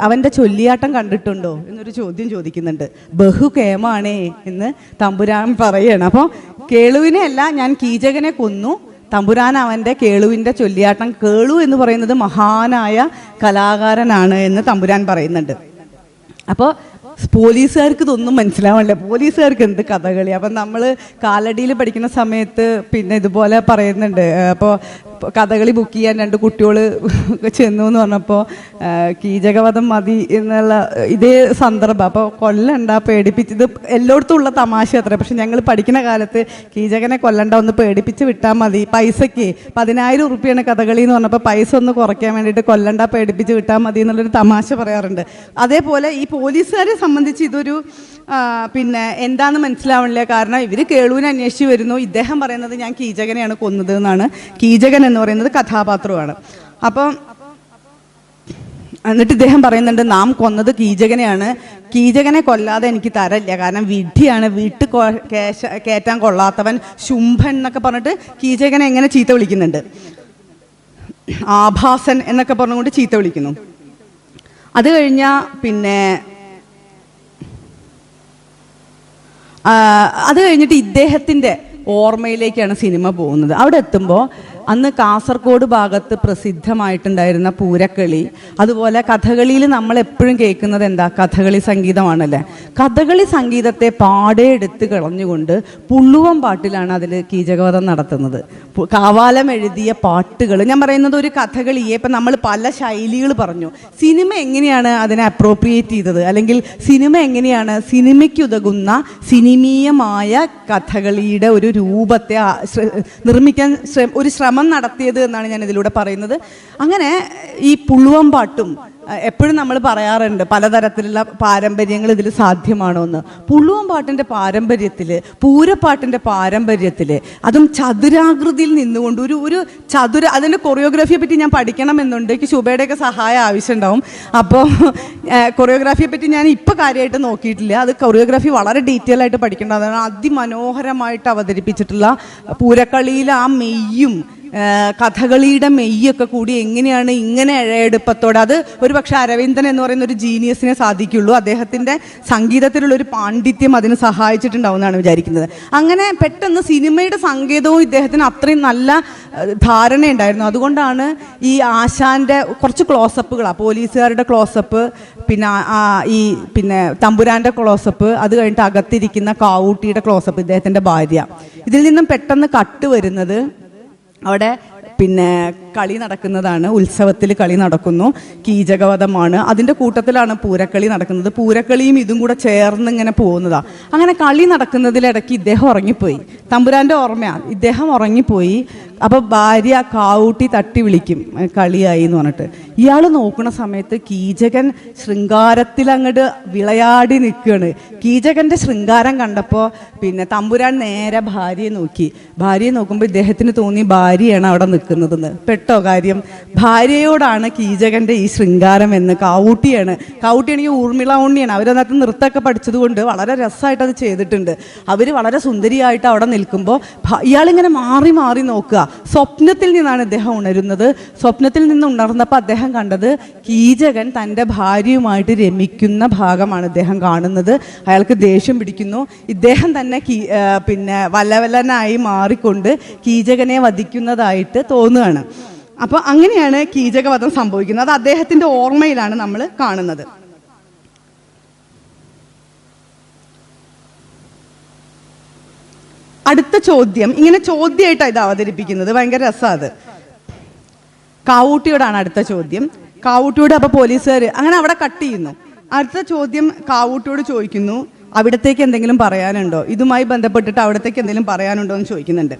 അവൻ്റെ ചൊല്ലിയാട്ടം കണ്ടിട്ടുണ്ടോ എന്നൊരു ചോദ്യം ചോദിക്കുന്നുണ്ട്. ബഹുകേമാണേ എന്ന് തമ്പുരാൻ പറയുകയാണ്. അപ്പോൾ കേളുവിനെ അല്ല, ഞാൻ കീചകനെ കൊന്നു, തമ്പുരാൻ അവൻ്റെ കേളുവിൻ്റെ ചൊല്ലിയാട്ടം, കേളു എന്ന് പറയുന്നത് മഹാനായ കലാകാരനാണ് എന്ന് തമ്പുരാൻ പറയുന്നുണ്ട്. അപ്പോൾ പോലീസുകാർക്ക് ഇതൊന്നും മനസ്സിലാവണില്ല. പോലീസുകാർക്ക് എന്ത് കഥകളി. അപ്പം നമ്മൾ കാലടിയിൽ പഠിക്കുന്ന സമയത്ത് പിന്നെ ഇതുപോലെ പറയുന്നുണ്ട്. അപ്പോൾ കഥകളി ബുക്ക് ചെയ്യാൻ 2 കുട്ടികൾ ചെന്നു എന്ന് പറഞ്ഞപ്പോൾ കീചകവധം മതി എന്നുള്ള ഇതേ സന്ദർഭം. അപ്പോൾ കൊല്ലണ്ട, പേടിപ്പിച്ച്, ഇത് എല്ലായിടത്തും ഉള്ള തമാശ അത്ര. പക്ഷെ ഞങ്ങൾ പഠിക്കുന്ന കാലത്ത് കീചകനെ കൊല്ലണ്ട, ഒന്ന് പേടിപ്പിച്ച് വിട്ടാൽ മതി, പൈസയ്ക്ക് 10,000 ഉറുപ്പിയാണ് കഥകളി എന്ന് പറഞ്ഞപ്പോൾ പൈസ ഒന്ന് കുറയ്ക്കാൻ വേണ്ടിയിട്ട് കൊല്ലണ്ട, പേടിപ്പിച്ച് വിട്ടാൽ മതി എന്നുള്ളൊരു തമാശ പറയാറുണ്ട്. അതേപോലെ ഈ പോലീസുകാരെ സംബന്ധിച്ച് ഇതൊരു പിന്നെ എന്താണെന്ന് മനസ്സിലാവണില്ല. കാരണം ഇവർ കേളുവിനെ അന്വേഷിച്ച് വരുന്നു, ഇദ്ദേഹം പറയുന്നത് ഞാൻ കീചകനെയാണ് കൊന്നത് എന്നാണ്. കീചകൻ എന്ന് പറയുന്നത് കഥാപാത്രമാണ്. അപ്പം എന്നിട്ട് ഇദ്ദേഹം പറയുന്നുണ്ട്, നാം കൊന്നത് കീചകനെയാണ്, കീചകനെ കൊല്ലാതെ എനിക്ക് തരല്ല, കാരണം വിഡ്ഢിയാണ്, വീട്ടിൽ കയറ്റാൻ കൊള്ളാത്തവൻ, ശുംഭൻ എന്നൊക്കെ പറഞ്ഞിട്ട് കീചകനെ എങ്ങനെ ചീത്ത വിളിക്കുന്നുണ്ട്, ആഭാസൻ എന്നൊക്കെ പറഞ്ഞുകൊണ്ട് ചീത്ത വിളിക്കുന്നു. അത് കഴിഞ്ഞാൽ പിന്നെ അത് കഴിഞ്ഞിട്ട് ഇദ്ദേഹത്തിൻ്റെ ഓർമ്മയിലേക്കാണ് സിനിമ പോകുന്നത്. അവിടെ എത്തുമ്പോൾ അന്ന് കാസർഗോഡ് ഭാഗത്ത് പ്രസിദ്ധമായിട്ടുണ്ടായിരുന്ന പൂരക്കളി, അതുപോലെ കഥകളിയിൽ നമ്മൾ എപ്പോഴും കേൾക്കുന്നത് എന്താ, കഥകളി സംഗീതമാണല്ലേ. കഥകളി സംഗീതത്തെ പാടെ എടുത്ത് കളഞ്ഞുകൊണ്ട് പുള്ളുവം പാട്ടിലാണ് അതിൽ കീചകവധം നടത്തുന്നത്. കാവാലം എഴുതിയ പാട്ടുകൾ, ഞാൻ പറയുന്നത് ഒരു കഥകളിയെ ഇപ്പം നമ്മൾ പല ശൈലികൾ പറഞ്ഞു, സിനിമ എങ്ങനെയാണ് അതിനെ അപ്രോപ്രിയേറ്റ് ചെയ്തത്, അല്ലെങ്കിൽ സിനിമ എങ്ങനെയാണ് സിനിമയ്ക്കുതകുന്ന സിനിമീയമായ കഥകളിയുടെ ഒരു രൂപത്തെ നിർമ്മിക്കാൻ ഒരു ശ്രമം നടത്തിയത് എന്നാണ് ഞാൻ ഇതിലൂടെ പറയുന്നത്. അങ്ങനെ ഈ പുള്ളുവം പാട്ടും എപ്പോഴും നമ്മൾ പറയാറുണ്ട്, പലതരത്തിലുള്ള പാരമ്പര്യങ്ങൾ ഇതിൽ സാധ്യമാണോ എന്ന്. പുള്ളുവം പാട്ടിൻ്റെ പാരമ്പര്യത്തിൽ, പൂരപ്പാട്ടിൻ്റെ പാരമ്പര്യത്തിൽ, അതും ചതുരാകൃതിയിൽ നിന്നുകൊണ്ട് ഒരു അതിൻ്റെ കൊറിയോഗ്രാഫിയെ പറ്റി ഞാൻ പഠിക്കണമെന്നുണ്ട്. എനിക്ക് ശുഭയുടെയൊക്കെ സഹായം ആവശ്യമുണ്ടാവും. അപ്പോൾ കൊറിയോഗ്രാഫിയെ പറ്റി ഞാൻ ഇപ്പോൾ കാര്യമായിട്ട് നോക്കിയിട്ടില്ല. അത് കൊറിയോഗ്രാഫി വളരെ ഡീറ്റെയിൽ ആയിട്ട് പഠിക്കേണ്ടതാണ്. അതിമനോഹരമായിട്ട് അവതരിപ്പിച്ചിട്ടുള്ള പൂരക്കളിയിൽ ആ മെയ്യും കഥകളിയുടെ മെയ്യൊക്കെ കൂടി എങ്ങനെയാണ് ഇങ്ങനെ ഇഴയെടുപ്പത്തോടെ, അത് ഒരു പക്ഷേ അരവിന്ദൻ എന്ന് പറയുന്ന ഒരു ജീനിയസിനെ സാധിക്കുള്ളൂ. അദ്ദേഹത്തിൻ്റെ സംഗീതത്തിലുള്ളൊരു പാണ്ഡിത്യം അതിന് സഹായിച്ചിട്ടുണ്ടാവും എന്നാണ് വിചാരിക്കുന്നത്. അങ്ങനെ പെട്ടെന്ന് സിനിമയുടെ സംഗീതവും ഇദ്ദേഹത്തിന് അത്രയും നല്ല ധാരണയുണ്ടായിരുന്നു. അതുകൊണ്ടാണ് ഈ ആശാൻ്റെ കുറച്ച് ക്ലോസപ്പുകളാണ്, പോലീസുകാരുടെ ക്ലോസപ്പ്, പിന്നെ തമ്പുരാൻ്റെ ക്ലോസപ്പ്, അത് കഴിഞ്ഞിട്ട് അകത്തിരിക്കുന്ന കാവൂട്ടിയുടെ ക്ലോസപ്പ്, ഇദ്ദേഹത്തിൻ്റെ ഭാര്യ. ഇതിൽ നിന്നും പെട്ടെന്ന് കട്ട് വരുന്നത് അവിടെ പിന്നെ കളി നടക്കുന്നതാണ്. ഉത്സവത്തിൽ കളി നടക്കുന്നു, കീചകവധമാണ്, അതിൻ്റെ കൂട്ടത്തിലാണ് പൂരക്കളി നടക്കുന്നത്. പൂരക്കളിയും ഇതും കൂടെ ചേർന്ന് ഇങ്ങനെ പോകുന്നതാണ്. അങ്ങനെ കളി നടക്കുന്നതിലിടയ്ക്ക് ഇദ്ദേഹം ഉറങ്ങിപ്പോയി. തമ്പുരാൻ്റെ ഓർമ്മയാണ്, ഇദ്ദേഹം ഉറങ്ങിപ്പോയി. അപ്പോൾ ഭാര്യ കാവൂട്ടി തട്ടി വിളിക്കും, കളിയായി എന്ന് പറഞ്ഞിട്ട്. ഇയാൾ നോക്കുന്ന സമയത്ത് കീചകൻ ശൃംഗാരത്തിൽ അങ്ങോട്ട് വിളയാടി നിൽക്കുകയാണ്. കീചകൻ്റെ ശൃംഗാരം കണ്ടപ്പോൾ പിന്നെ തമ്പുരാൻ നേരെ ഭാര്യയെ നോക്കി. ഭാര്യയെ നോക്കുമ്പോൾ ഇദ്ദേഹത്തിന് തോന്നി ഭാര്യയാണ് അവിടെ നിൽക്കുന്നതെന്ന്. പെട്ടോ കാര്യം, ഭാര്യയോടാണ് കീചകൻ്റെ ഈ ശൃംഗാരം എന്ന്. കാവൂട്ടിയാണെങ്കിൽ ഊർമിള ഉണ്ണിയാണ്. അവരതിനകത്ത് നൃത്തമൊക്കെ പഠിച്ചതുകൊണ്ട് വളരെ രസമായിട്ട് അത് ചെയ്തിട്ടുണ്ട്. അവർ വളരെ സുന്ദരിയായിട്ട് അവിടെ നിൽക്കുമ്പോൾ ഇയാളിങ്ങനെ മാറി മാറി നോക്കുക. സ്വപ്നത്തിൽ നിന്നാണ് ഇദ്ദേഹം ഉണരുന്നത്. സ്വപ്നത്തിൽ നിന്ന് ഉണർന്നപ്പോൾ അദ്ദേഹം കണ്ടത് കീചകൻ തൻ്റെ ഭാര്യയുമായിട്ട് രമിക്കുന്ന ഭാഗമാണ് ഇദ്ദേഹം കാണുന്നത്. അയാൾക്ക് ദേഷ്യം പിടിക്കുന്നു. ഇദ്ദേഹം തന്നെ പിന്നെ വല്ലവല്ലനായി മാറിക്കൊണ്ട് കീചകനെ വധിക്കുന്നതായിട്ട് തോന്നുകയാണ്. അപ്പോൾ അങ്ങനെയാണ് കീചകവധം സംഭവിക്കുന്നത്. അത് അദ്ദേഹത്തിൻ്റെ ഓർമ്മയിലാണ് നമ്മൾ കാണുന്നത്. അടുത്ത ചോദ്യം ഇങ്ങനെ ചോദ്യമായിട്ടാണ് ഇത് അവതരിപ്പിക്കുന്നത്, ഭയങ്കര രസമാണ് അത്. കാവൂട്ടിയോടാണ് അടുത്ത ചോദ്യം. കാവൂട്ടിയോട് അപ്പോൾ പോലീസുകാർ അങ്ങനെ അവിടെ കട്ട് ചെയ്യുന്നു. അടുത്ത ചോദ്യം കാവൂട്ടിയോട് ചോദിക്കുന്നു, അവിടത്തേക്ക് എന്തെങ്കിലും പറയാനുണ്ടോ, ഇതുമായി ബന്ധപ്പെട്ടിട്ട് അവിടത്തേക്ക് എന്തെങ്കിലും പറയാനുണ്ടോ എന്ന് ചോദിക്കുന്നുണ്ട്.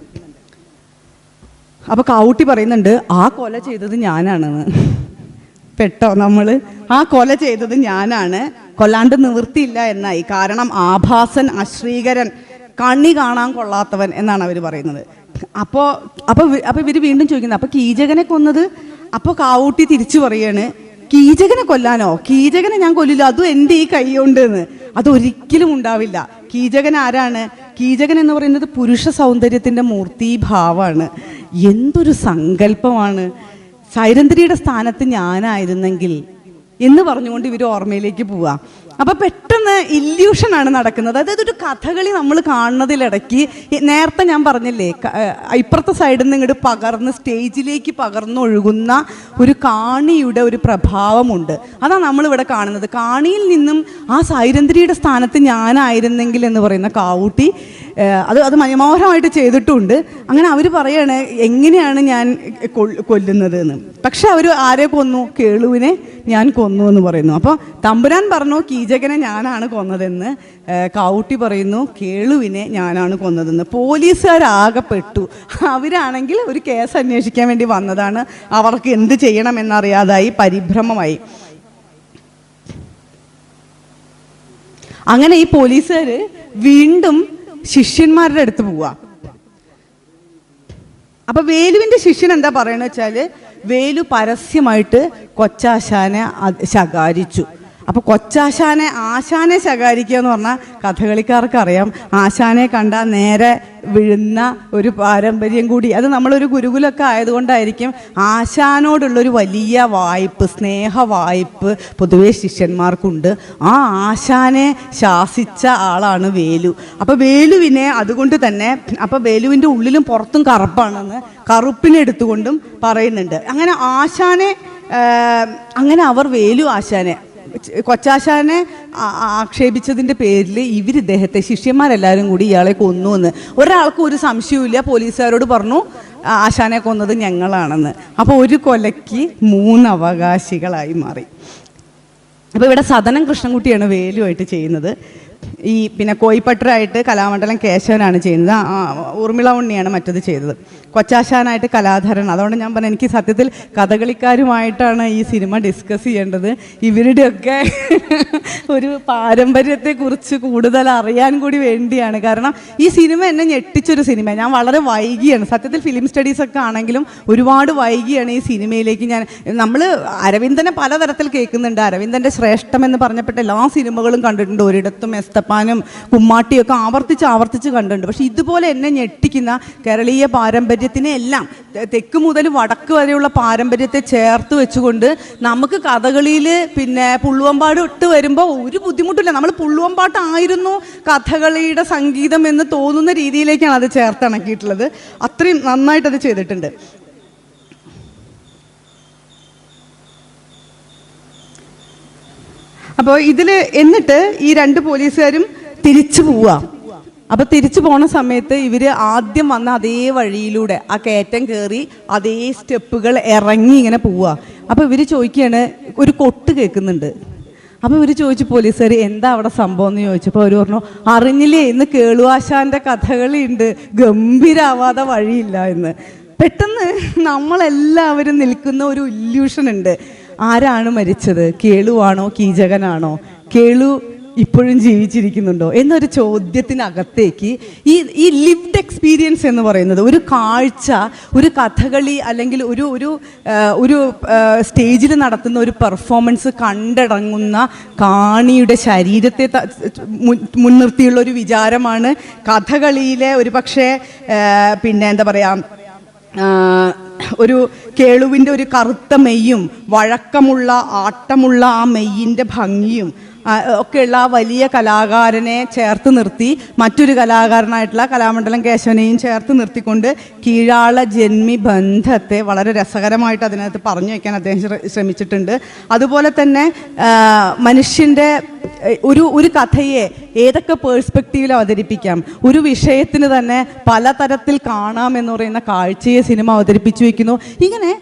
അപ്പോൾ കാവൂട്ടി പറയുന്നുണ്ട്, ആ കൊല ചെയ്തത് ഞാനാണെന്ന്. പെട്ടോ നമ്മൾ? ആ കൊല ചെയ്തത് ഞാനാണ്, കൊല്ലാണ്ട് നിവൃത്തിയില്ല എന്നായി. കാരണം ആഭാസൻ, അശ്രീകരൻ, കണ്ണി കാണാൻ കൊള്ളാത്തവൻ എന്നാണ് അവർ പറയുന്നത്. അപ്പോൾ ഇവർ വീണ്ടും ചോദിക്കുന്നത്, അപ്പോൾ കീചകനെ കൊന്നത്? അപ്പോൾ കാവൂട്ടി തിരിച്ചു പറയാണ്, കീചകനെ കൊല്ലാനോ? കീചകനെ ഞാൻ കൊല്ലില്ല, അതും എൻ്റെ ഈ കൈ കൊണ്ട് എന്ന്. അതൊരിക്കലും ഉണ്ടാവില്ല. കീചകൻ ആരാണ്? കീചകൻ എന്ന് പറയുന്നത് പുരുഷ സൗന്ദര്യത്തിൻ്റെ മൂർത്തീഭാവമാണ്. എന്തൊരു സങ്കല്പമാണ്! സൈരന്ധ്രിയുടെ സ്ഥാനത്ത് ഞാനായിരുന്നെങ്കിൽ എന്ന് പറഞ്ഞുകൊണ്ട് ഇവർ ഓർമ്മയിലേക്ക് പോവാ. അപ്പോൾ പെട്ടെന്ന് ഇല്യൂഷനാണ് നടക്കുന്നത്. അതായത് ഒരു കഥകളി നമ്മൾ കാണുന്നതിലിടയ്ക്ക് നേരത്തെ ഞാൻ പറഞ്ഞില്ലേ, ഇപ്പുറത്തെ സൈഡിൽ നിന്ന് ഇങ്ങോട്ട് പകർന്ന് സ്റ്റേജിലേക്ക് പകർന്നൊഴുകുന്ന ഒരു കാണിയുടെ ഒരു പ്രഭാവമുണ്ട്. അതാണ് നമ്മളിവിടെ കാണുന്നത്. കാണിയിൽ നിന്നും ആ സൈരന്ധ്രിയുടെ സ്ഥാനത്ത് ഞാനായിരുന്നെങ്കിൽ എന്ന് പറയുന്ന കാവൂട്ടി അത് മനോഹരമായിട്ട് ചെയ്തിട്ടുണ്ട്. അങ്ങനെ അവർ പറയാണ് എങ്ങനെയാണ് ഞാൻ കൊല്ലുന്നത് എന്ന്. പക്ഷെ അവർ ആരെ കൊന്നു? കേളുവിനെ ഞാൻ കൊന്നു എന്ന് പറയുന്നു. അപ്പോൾ തമ്പുരാൻ പറഞ്ഞു കീചകനെ ഞാനാണ് കൊന്നതെന്ന്, കാവൂട്ടി പറയുന്നു കേളുവിനെ ഞാനാണ് കൊന്നതെന്ന്. പോലീസുകാരാകപ്പെട്ടു. അവരാണെങ്കിൽ ഒരു കേസ് അന്വേഷിക്കാൻ വേണ്ടി വന്നതാണ്, അവർക്ക് എന്ത് ചെയ്യണമെന്നറിയാതായി, പരിഭ്രമമായി. അങ്ങനെ ഈ പോലീസുകാർ വീണ്ടും ശിഷ്യന്മാരുടെ അടുത്ത് പോവാ. അപ്പൊ വേലുവിന്റെ ശിഷ്യൻ എന്താ പറയണെന്ന് വെച്ചാല്, വേലു പരസ്യമായിട്ട് കൊച്ചാശാനെ ശകാരിച്ചു. അപ്പോൾ ആശാനെ ശകാരിക്കുക എന്ന് പറഞ്ഞാൽ കഥകളിക്കാർക്ക് അറിയാം, ആശാനെ കണ്ടാൽ നേരെ വീഴുന്ന ഒരു പാരമ്പര്യം കൂടി. അത് നമ്മളൊരു ഗുരുകുലമൊക്കെ ആയതുകൊണ്ടായിരിക്കും ആശാനോടുള്ളൊരു വലിയ വായ്പ്, സ്നേഹ വായ്പ് പൊതുവെ ശിഷ്യന്മാർക്കുണ്ട്. ആ ആശാനെ ശാസിച്ച ആളാണ് വേലു. അപ്പോൾ വേലുവിനെ അതുകൊണ്ട് തന്നെ, അപ്പോൾ വേലുവിൻ്റെ ഉള്ളിലും പുറത്തും കറുപ്പാണെന്ന് കറുപ്പിനെടുത്തുകൊണ്ടും പറയുന്നുണ്ട്. അങ്ങനെ അവർ വേലു ആശാനെ, കൊച്ചാശാനെ ആക്ഷേപിച്ചതിൻ്റെ പേരിൽ ഇദ്ദേഹത്തെ ശിഷ്യന്മാരെല്ലാവരും കൂടി ഇയാളെ കൊന്നു എന്ന്. ഒരാൾക്കും ഒരു സംശയവുമില്ല. പോലീസുകാരോട് പറഞ്ഞു ആശാനെ കൊന്നത് ഞങ്ങളാണെന്ന്. അപ്പോൾ ഒരു കൊലയ്ക്ക് 3 അവകാശികളായി മാറി. അപ്പോൾ ഇവിടെ സദനം കൃഷ്ണൻകുട്ടിയാണ് വേലുമായിട്ട് ചെയ്യുന്നത്. പിന്നെ കോയിപ്പട്ടരായിട്ട് കലാമണ്ഡലം കേശവനാണ് ചെയ്യുന്നത്. ഊർമിള ഉണ്ണിയാണ് മറ്റത് ചെയ്തത്. കൊച്ചാശാനായിട്ട് കലാധരൻ. അതുകൊണ്ട് ഞാൻ പറഞ്ഞു, എനിക്ക് സത്യത്തിൽ കഥകളിക്കാരുമായിട്ടാണ് ഈ സിനിമ ഡിസ്കസ് ചെയ്യേണ്ടത്. ഇവരുടെയൊക്കെ ഒരു പാരമ്പര്യത്തെക്കുറിച്ച് കൂടുതൽ അറിയാൻ കൂടി വേണ്ടിയാണ്. കാരണം ഈ സിനിമ എന്നെ ഞെട്ടിച്ചൊരു സിനിമ. ഞാൻ വളരെ വൈകിയാണ് സത്യത്തിൽ, ഫിലിം സ്റ്റഡീസൊക്കെ ആണെങ്കിലും ഒരുപാട് വൈകിയാണ് ഈ സിനിമയിലേക്ക് നമ്മൾ അരവിന്ദനെ പലതരത്തിൽ കേൾക്കുന്നുണ്ട്. അരവിന്ദൻ്റെ ശ്രേഷ്ഠം എന്ന് പറഞ്ഞപ്പെട്ട എല്ലാ സിനിമകളും കണ്ടിട്ടുണ്ട്. ഒരിടത്തും എസ്തപ്പാനും കുമ്മാട്ടിയൊക്കെ ആവർത്തിച്ച് കണ്ടിട്ടുണ്ട്. പക്ഷെ ഇതുപോലെ എന്നെ ഞെട്ടിക്കുന്ന കേരളീയ പാരമ്പര്യത്തിനെ എല്ലാം, തെക്ക് മുതൽ വടക്ക് വരെയുള്ള പാരമ്പര്യത്തെ ചേർത്ത് വെച്ചുകൊണ്ട് നമുക്ക് കഥകളിയിൽ പിന്നെ പുള്ളുവമ്പാട് ഇട്ട് വരുമ്പോൾ ഒരു ബുദ്ധിമുട്ടില്ല. നമ്മൾ പുള്ളുവമ്പാട്ടായിരുന്നു കഥകളിയുടെ സംഗീതം എന്ന് തോന്നുന്ന രീതിയിലേക്കാണ് അത് ചേർത്തിണക്കിയിട്ടുള്ളത്. അത്രയും നന്നായിട്ടത് ചെയ്തിട്ടുണ്ട്. അപ്പോൾ എന്നിട്ട് ഈ 2 പോലീസുകാരും തിരിച്ചു പോവുക. അപ്പോൾ തിരിച്ചു പോണ സമയത്ത് ഇവർ ആദ്യം വന്ന അതേ വഴിയിലൂടെ ആ കയറ്റം കയറി അതേ സ്റ്റെപ്പുകൾ ഇറങ്ങി ഇങ്ങനെ പോവുക. അപ്പോൾ ഇവർ ചോദിക്കുകയാണ്, ഒരു കൊട്ട് കേൾക്കുന്നുണ്ട്. അപ്പോൾ ഇവർ ചോദിച്ചു പോലീസുകാർ എന്താ അവിടെ സംഭവം എന്ന് ചോദിച്ചപ്പോൾ അവർ പറഞ്ഞു, അറിഞ്ഞില്ലേ ഇന്ന് കേളുവാശാൻ്റെ കഥകളിയുണ്ട്, ഗംഭീരാവാതെ വഴിയില്ല എന്ന്. പെട്ടെന്ന് നമ്മളെല്ലാവരും നിൽക്കുന്ന ഒരു ഇല്യൂഷൻ ഉണ്ട്. ആരാണ് മരിച്ചത്? കേളുവാണോ കീചകനാണോ? കേളു ഇപ്പോഴും ജീവിച്ചിരിക്കുന്നുണ്ടോ എന്നൊരു ചോദ്യത്തിനകത്തേക്ക് ഈ ലിവ്ഡ് എക്സ്പീരിയൻസ് എന്ന് പറയുന്നത്, ഒരു കാഴ്ച, ഒരു കഥകളി അല്ലെങ്കിൽ ഒരു സ്റ്റേജിൽ നടത്തുന്ന ഒരു പെർഫോമൻസ് കണ്ടടങ്ങുന്ന കാണിയുടെ ശരീരത്തെ മുൻനിർത്തിയുള്ള ഒരു വിചാരമാണ് കഥകളിയിലെ ഒരു പക്ഷേ പിന്നെ എന്താ പറയുക, ഒരു കേളുവിൻ്റെ ഒരു കറുത്ത മെയ്യും വഴക്കമുള്ള ആട്ടമുള്ള ആ മെയ്യിൻ്റെ ഭംഗിയും ഒക്കെയുള്ള ആ വലിയ കലാകാരനെ ചേർത്ത് നിർത്തി മറ്റൊരു കലാകാരനായിട്ടുള്ള കലാമണ്ഡലം കേശവനെയും ചേർത്ത് നിർത്തിക്കൊണ്ട് കീഴാള ജന്മി ബന്ധത്തെ വളരെ രസകരമായിട്ട് അതിനകത്ത് പറഞ്ഞു വയ്ക്കാൻ അദ്ദേഹം ശ്രമിച്ചിട്ടുണ്ട്. അതുപോലെ തന്നെ മനുഷ്യൻ്റെ ഒരു കഥയെ ഏതൊക്കെ പേഴ്സ്പെക്റ്റീവിൽ അവതരിപ്പിക്കാം, ഒരു വിഷയത്തിന് തന്നെ പലതരത്തിൽ കാണാം എന്ന് പറയുന്ന കാഴ്ചയെ സിനിമ അവതരിപ്പിച്ചു വയ്ക്കുന്നു. ഇങ്ങനെ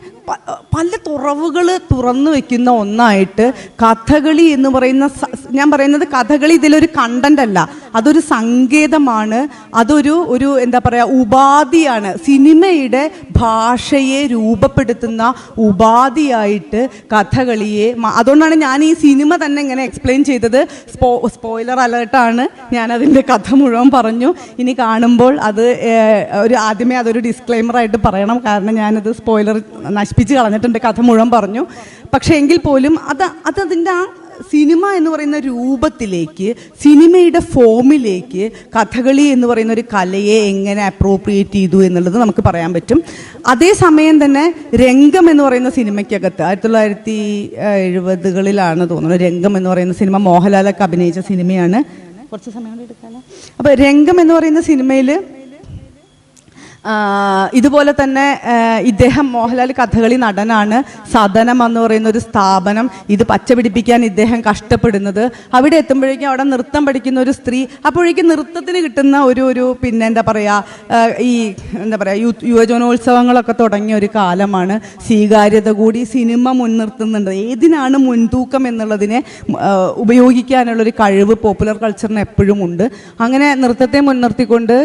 പല തുറവുകൾ തുറന്നു വെക്കുന്ന ഒന്നായിട്ട് കഥകളി എന്ന് പറയുന്ന, ഞാൻ പറയുന്നത് കഥകളി ഇതിലൊരു കണ്ടന്റ് അല്ല, അതൊരു സങ്കേതമാണ്, അതൊരു എന്താ പറയുക ഉപാധിയാണ്, സിനിമയുടെ ഭാഷയെ രൂപപ്പെടുത്തുന്ന ഉപാധിയായിട്ട് കഥകളിയെ. അതുകൊണ്ടാണ് ഞാൻ ഈ സിനിമ തന്നെ ഇങ്ങനെ എക്സ്പ്ലെയിൻ ചെയ്തത്. സ്പോയിലർ അലേർട്ടാണ്, ഞാനതിൻ്റെ കഥ മുഴുവൻ പറഞ്ഞു. ഇനി കാണുമ്പോൾ അത് ആദ്യമേ അതൊരു ഡിസ്ക്ലെയിമറായിട്ട് പറയണം, കാരണം ഞാനത് സ്പോയിലർ നശിപ്പിച്ച് കളഞ്ഞിട്ടുണ്ട്, കഥ മുഴുവൻ പറഞ്ഞു. പക്ഷേ എങ്കിൽ പോലും അതിൻ്റെ ആ സിനിമ എന്ന് പറയുന്ന രൂപത്തിലേക്ക്, സിനിമയുടെ ഫോമിലേക്ക് കഥകളി എന്ന് പറയുന്ന ഒരു കലയെ എങ്ങനെ അപ്രോപ്രിയേറ്റ് ചെയ്തു എന്നുള്ളത് നമുക്ക് പറയാൻ പറ്റും. അതേസമയം തന്നെ രംഗം എന്ന് പറയുന്ന സിനിമയ്ക്കകത്ത് 1970കളിലാണ് തോന്നുന്നത് രംഗം എന്ന് പറയുന്ന സിനിമ, മോഹൻലാലൊക്കെ അഭിനയിച്ച സിനിമയാണ്. കുറച്ച് സമയം കൊണ്ട് എടുക്കാമല്ലോ. അപ്പോൾ രംഗം എന്ന് പറയുന്ന സിനിമയിൽ ഇതുപോലെ തന്നെ ഇദ്ദേഹം, മോഹൻലാൽ കഥകളി നടനാണ്. സദനം എന്ന് പറയുന്ന ഒരു സ്ഥാപനം, ഇത് പച്ചപിടിപ്പിക്കാൻ ഇദ്ദേഹം കഷ്ടപ്പെടുന്നത്. അവിടെ എത്തുമ്പോഴേക്കും അവിടെ നൃത്തം പഠിക്കുന്ന ഒരു സ്ത്രീ, അപ്പോഴേക്കും നൃത്തത്തിന് കിട്ടുന്ന ഒരു പിന്നെ എന്താ പറയുക, ഈ എന്താ പറയുക യുവജനോത്സവങ്ങളൊക്കെ തുടങ്ങിയ ഒരു കാലമാണ്. സ്വീകാര്യത കൂടി സിനിമ മുൻനിർത്തുന്നുണ്ട്. ഏതിനാണ് മുൻതൂക്കം എന്നുള്ളതിനെ ഉപയോഗിക്കാനുള്ളൊരു കഴിവ് പോപ്പുലർ കൾച്ചറിന് എപ്പോഴും ഉണ്ട്. അങ്ങനെ നൃത്തത്തെ മുൻനിർത്തിക്കൊണ്ട്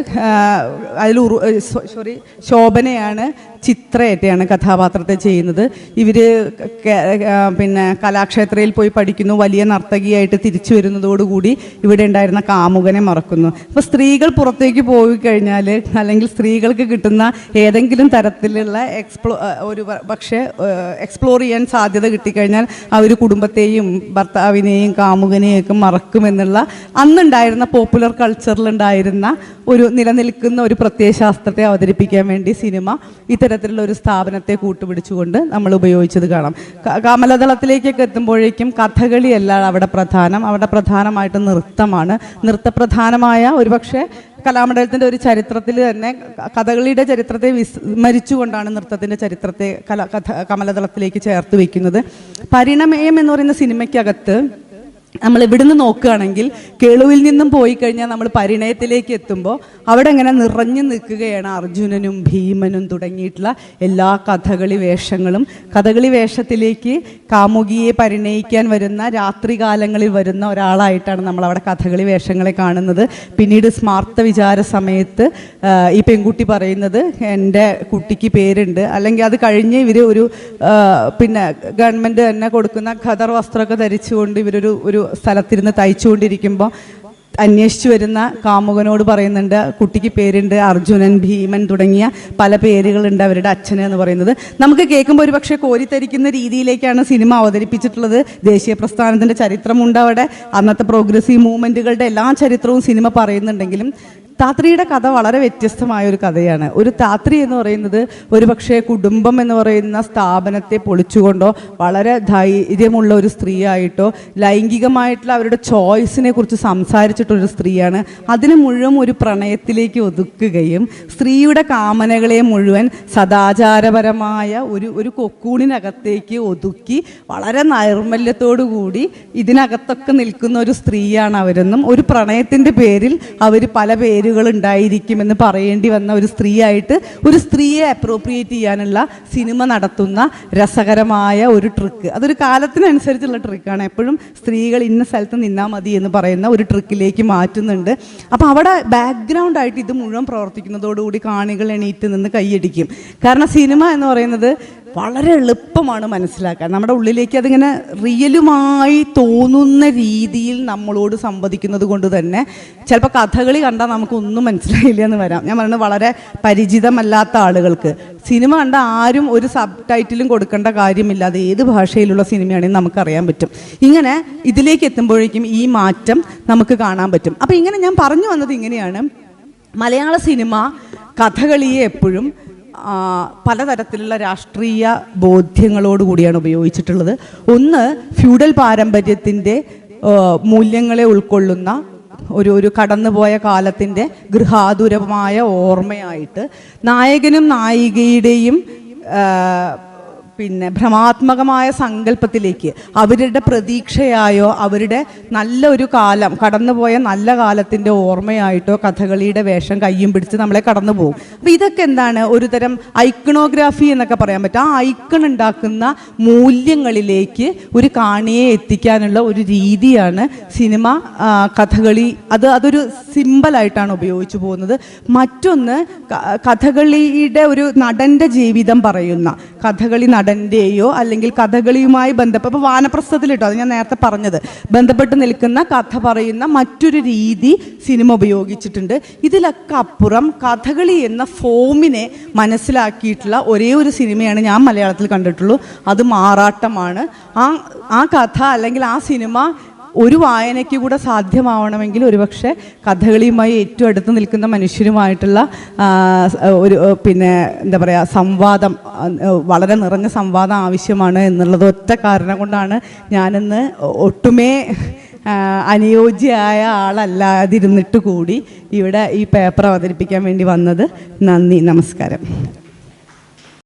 അതിൽ ശോഭനയാണ്, ചിത്രയായിട്ടാണ് കഥാപാത്രത്തെ ചെയ്യുന്നത്. ഇവർ പിന്നെ കലാക്ഷേത്രയിൽ പോയി പഠിക്കുന്നു, വലിയ നർത്തകിയായിട്ട് തിരിച്ചു വരുന്നതോടുകൂടി ഇവിടെ ഉണ്ടായിരുന്ന കാമുകനെ മറക്കുന്നു. അപ്പോൾ സ്ത്രീകൾ പുറത്തേക്ക് പോയി കഴിഞ്ഞാൽ, അല്ലെങ്കിൽ സ്ത്രീകൾക്ക് കിട്ടുന്ന ഏതെങ്കിലും തരത്തിലുള്ള പക്ഷേ എക്സ്പ്ലോർ ചെയ്യാൻ സാധ്യത കിട്ടിക്കഴിഞ്ഞാൽ അവർ കുടുംബത്തെയും ഭർത്താവിനെയും കാമുകനെയും ഒക്കെ മറക്കുമെന്നുള്ള അന്നുണ്ടായിരുന്ന പോപ്പുലർ കൾച്ചറിലുണ്ടായിരുന്ന ഒരു നിലനിൽക്കുന്ന ഒരു പ്രത്യയശാസ്ത്രത്തെ അവതരിപ്പിക്കാൻ വേണ്ടി സിനിമ ഇത്തരത്തിലുള്ള ഒരു സ്ഥാപനത്തെ കൂട്ടുപിടിച്ചുകൊണ്ട് നമ്മൾ ഉപയോഗിച്ചത് കാണാം. കമലദളത്തിലേക്കൊക്കെ എത്തുമ്പോഴേക്കും കഥകളിയല്ല അവിടെ പ്രധാനം, അവിടെ പ്രധാനമായിട്ട് നൃത്തമാണ്. നൃത്തപ്രധാനമായ ഒരുപക്ഷെ കലാമണ്ഡലത്തിൻ്റെ ഒരു ചരിത്രത്തിൽ തന്നെ കഥകളിയുടെ ചരിത്രത്തെ വിസ്മരിച്ചുകൊണ്ടാണ് നൃത്തത്തിൻ്റെ ചരിത്രത്തെ കമലദളത്തിലേക്ക് ചേർത്ത് വയ്ക്കുന്നത്. പരിണമയം എന്ന് പറയുന്ന സിനിമയ്ക്കകത്ത് നമ്മൾ ഇവിടുന്ന് നോക്കുകയാണെങ്കിൽ കേളുവിൽ നിന്നും പോയി കഴിഞ്ഞാൽ നമ്മൾ പരിണയത്തിലേക്ക് എത്തുമ്പോൾ അവിടെ ഇങ്ങനെ നിറഞ്ഞു നിൽക്കുകയാണ് അർജുനനും ഭീമനും തുടങ്ങിയിട്ടുള്ള എല്ലാ കഥകളി വേഷങ്ങളും. കഥകളി വേഷത്തിലേക്ക് കാമുകിയെ പരിണയിക്കാൻ വരുന്ന, രാത്രികാലങ്ങളിൽ വരുന്ന ഒരാളായിട്ടാണ് നമ്മൾ അവിടെ കഥകളി വേഷങ്ങളെ കാണുന്നത്. പിന്നീട് സ്മാർത്ത വിചാര സമയത്ത് ഈ പെൺകുട്ടി പറയുന്നത് എൻ്റെ കുട്ടിക്ക് പേരുണ്ട്, അല്ലെങ്കിൽ അത് കഴിഞ്ഞ് ഇവർ പിന്നെ ഗവൺമെൻറ് തന്നെ കൊടുക്കുന്ന ഖദർ വസ്ത്രമൊക്കെ ധരിച്ചുകൊണ്ട് ഇവരൊരു സ്ഥലത്തിരുന്ന് തയ്ച്ചുകൊണ്ടിരിക്കുമ്പോൾ അന്വേഷിച്ചു വരുന്ന കാമുകനോട് പറയുന്നുണ്ട് കുട്ടിക്ക് പേരുണ്ട്, അർജുനൻ, ഭീമൻ തുടങ്ങിയ പല പേരുകളുണ്ട് അവരുടെ അച്ഛന് എന്ന് പറയുന്നത്. നമുക്ക് കേൾക്കുമ്പോൾ ഒരു പക്ഷേ കോരിത്തരിക്കുന്ന രീതിയിലേക്കാണ് സിനിമ അവതരിപ്പിച്ചിട്ടുള്ളത്. ദേശീയ പ്രസ്ഥാനത്തിൻ്റെ ചരിത്രമുണ്ട് അവിടെ, അന്നത്തെ പ്രോഗ്രസീവ് മൂവ്മെൻറ്റുകളുടെ എല്ലാ ചരിത്രവും സിനിമ പറയുന്നുണ്ടെങ്കിലും താത്രിയുടെ കഥ വളരെ വ്യത്യസ്തമായ ഒരു കഥയാണ്. ഒരു താത്രി എന്ന് പറയുന്നത് ഒരു പക്ഷേ കുടുംബം എന്ന് പറയുന്ന സ്ഥാപനത്തെ പൊളിച്ചുകൊണ്ടോ വളരെ ധൈര്യമുള്ള ഒരു സ്ത്രീയായിട്ടോ ലൈംഗികമായിട്ടുള്ള അവരുടെ ചോയ്സിനെ കുറിച്ച് സംസാരിച്ചിട്ടൊരു സ്ത്രീയാണ്. അതിനെ മുഴുവൻ ഒരു പ്രണയത്തിലേക്ക് ഒതുക്കുകയും സ്ത്രീയുടെ കാമനകളെ മുഴുവൻ സദാചാരപരമായ ഒരു കൊക്കൂണിനകത്തേക്ക് ഒതുക്കി വളരെ നൈർമല്യത്തോടു കൂടി ഇതിനകത്തൊക്കെ നിൽക്കുന്ന ഒരു സ്ത്രീയാണ് അവരെന്നും, ഒരു പ്രണയത്തിൻ്റെ പേരിൽ അവർ പല പേരുകൾ ഉണ്ടായിരിക്കുമെന്ന് പറയേണ്ടി വന്ന ഒരു സ്ത്രീയായിട്ട്, ഒരു സ്ത്രീയെ അപ്രോപ്രിയേറ്റ് ചെയ്യാനുള്ള സിനിമ നടത്തുന്ന രസകരമായ ഒരു ട്രിക്ക്. അതൊരു കാലത്തിനനുസരിച്ചുള്ള ട്രിക്കാണ്. എപ്പോഴും സ്ത്രീകൾ ഇന്ന സ്ഥലത്ത് നിന്നാൽ മതി എന്ന് പറയുന്ന ഒരു ട്രിക്കിലേക്ക് മാറ്റുന്നുണ്ട്. അപ്പോൾ അവിടെ ബാക്ക്ഗ്രൗണ്ട് ആയിട്ട് ഇത് മുഴുവൻ പ്രവർത്തിക്കുന്നതോടുകൂടി കാണികൾ എണീറ്റ് നിന്ന് കൈയടിക്കും. കാരണം സിനിമ എന്ന് പറയുന്നത് വളരെ എളുപ്പമാണ് മനസ്സിലാക്കാൻ. നമ്മുടെ ഉള്ളിലേക്ക് അതിങ്ങനെ റിയലുമായി തോന്നുന്ന രീതിയിൽ നമ്മളോട് സംവദിക്കുന്നത് കൊണ്ട് തന്നെ ചിലപ്പോൾ കഥകളി കണ്ടാൽ നമുക്കൊന്നും മനസ്സിലായില്ല എന്ന് വരാം. ഞാൻ പറയുന്നത് വളരെ പരിചിതമല്ലാത്ത ആളുകൾക്ക് സിനിമ കണ്ട ആരും ഒരു സബ് ടൈറ്റിലും കൊടുക്കേണ്ട കാര്യമില്ല, അത് ഏത് ഭാഷയിലുള്ള സിനിമയാണെന്ന് നമുക്കറിയാൻ പറ്റും. ഇങ്ങനെ ഇതിലേക്ക് എത്തുമ്പോഴേക്കും ഈ മാറ്റം നമുക്ക് കാണാൻ പറ്റും. അപ്പോൾ ഇങ്ങനെ ഞാൻ പറഞ്ഞു വന്നത് ഇങ്ങനെയാണ്, മലയാള സിനിമ കഥകളിയെ എപ്പോഴും പലതരത്തിലുള്ള രാഷ്ട്രീയ ബോധ്യങ്ങളോടുകൂടിയാണ് ഉപയോഗിച്ചിട്ടുള്ളത്. ഒന്ന്, ഫ്യൂഡൽ പാരമ്പര്യത്തിൻ്റെ മൂല്യങ്ങളെ ഉൾക്കൊള്ളുന്ന ഒരു കടന്നുപോയ കാലത്തിൻ്റെ ഗൃഹാതുരമായ ഓർമ്മയായിട്ട് നായകനും നായികയുടെയും പിന്നെ ഭ്രമാത്മകമായ സങ്കല്പത്തിലേക്ക്, അവരുടെ പ്രതീക്ഷയായോ അവരുടെ നല്ലൊരു കാലം കടന്നുപോയ നല്ല കാലത്തിൻ്റെ ഓർമ്മയായിട്ടോ കഥകളിയുടെ വേഷം കയ്യും പിടിച്ച് നമ്മളെ കടന്നു പോകും. അപ്പം ഇതൊക്കെ എന്താണ്, ഒരു തരം ഐക്കണോഗ്രാഫി എന്നൊക്കെ പറയാൻ പറ്റും. ആ ഐക്കൺ ഉണ്ടാക്കുന്ന മൂല്യങ്ങളിലേക്ക് ഒരു കാണിയെ എത്തിക്കാനുള്ള ഒരു രീതിയാണ് സിനിമ കഥകളി. അതൊരു സിമ്പലായിട്ടാണ് ഉപയോഗിച്ചു പോകുന്നത്. മറ്റൊന്ന്, കഥകളിയുടെ ഒരു നടൻ്റെ ജീവിതം പറയുന്ന, കഥകളി നടൻ്റെയോ അല്ലെങ്കിൽ കഥകളിയുമായി ബന്ധപ്പെട്ട്, ഇപ്പോൾ വാനപ്രസ്ഥത്തിൽ കേട്ടോ, അത് ഞാൻ നേരത്തെ പറഞ്ഞത്, ബന്ധപ്പെട്ട് നിൽക്കുന്ന കഥ പറയുന്ന മറ്റൊരു രീതി സിനിമ ഉപയോഗിച്ചിട്ടുണ്ട്. ഇതിലൊക്കെ അപ്പുറം കഥകളി എന്ന ഫോമിനെ മനസ്സിലാക്കിയിട്ടുള്ള ഒരേ ഒരു സിനിമയാണ് ഞാൻ മലയാളത്തിൽ കണ്ടിട്ടുള്ളൂ. അത് മാറാട്ടമാണ്. ആ കഥ അല്ലെങ്കിൽ ആ സിനിമ ഒരു വായനയ്ക്ക് കൂടെ സാധ്യമാവണമെങ്കിൽ ഒരുപക്ഷെ കഥകളിയുമായി ഏറ്റവും അടുത്ത് നിൽക്കുന്ന മനുഷ്യരുമായിട്ടുള്ള ഒരു പിന്നെ എന്താ പറയുക സംവാദം, വളരെ നിറഞ്ഞ സംവാദം ആവശ്യമാണ് എന്നുള്ളത് ഒറ്റ കാരണം കൊണ്ടാണ് ഞാനിന്ന് ഒട്ടുമേ അനുയോജ്യമായ ആളല്ലാതിരുന്നിട്ട് കൂടി ഇവിടെ ഈ പേപ്പർ അവതരിപ്പിക്കാൻ വേണ്ടി വന്നത്. നന്ദി, നമസ്കാരം.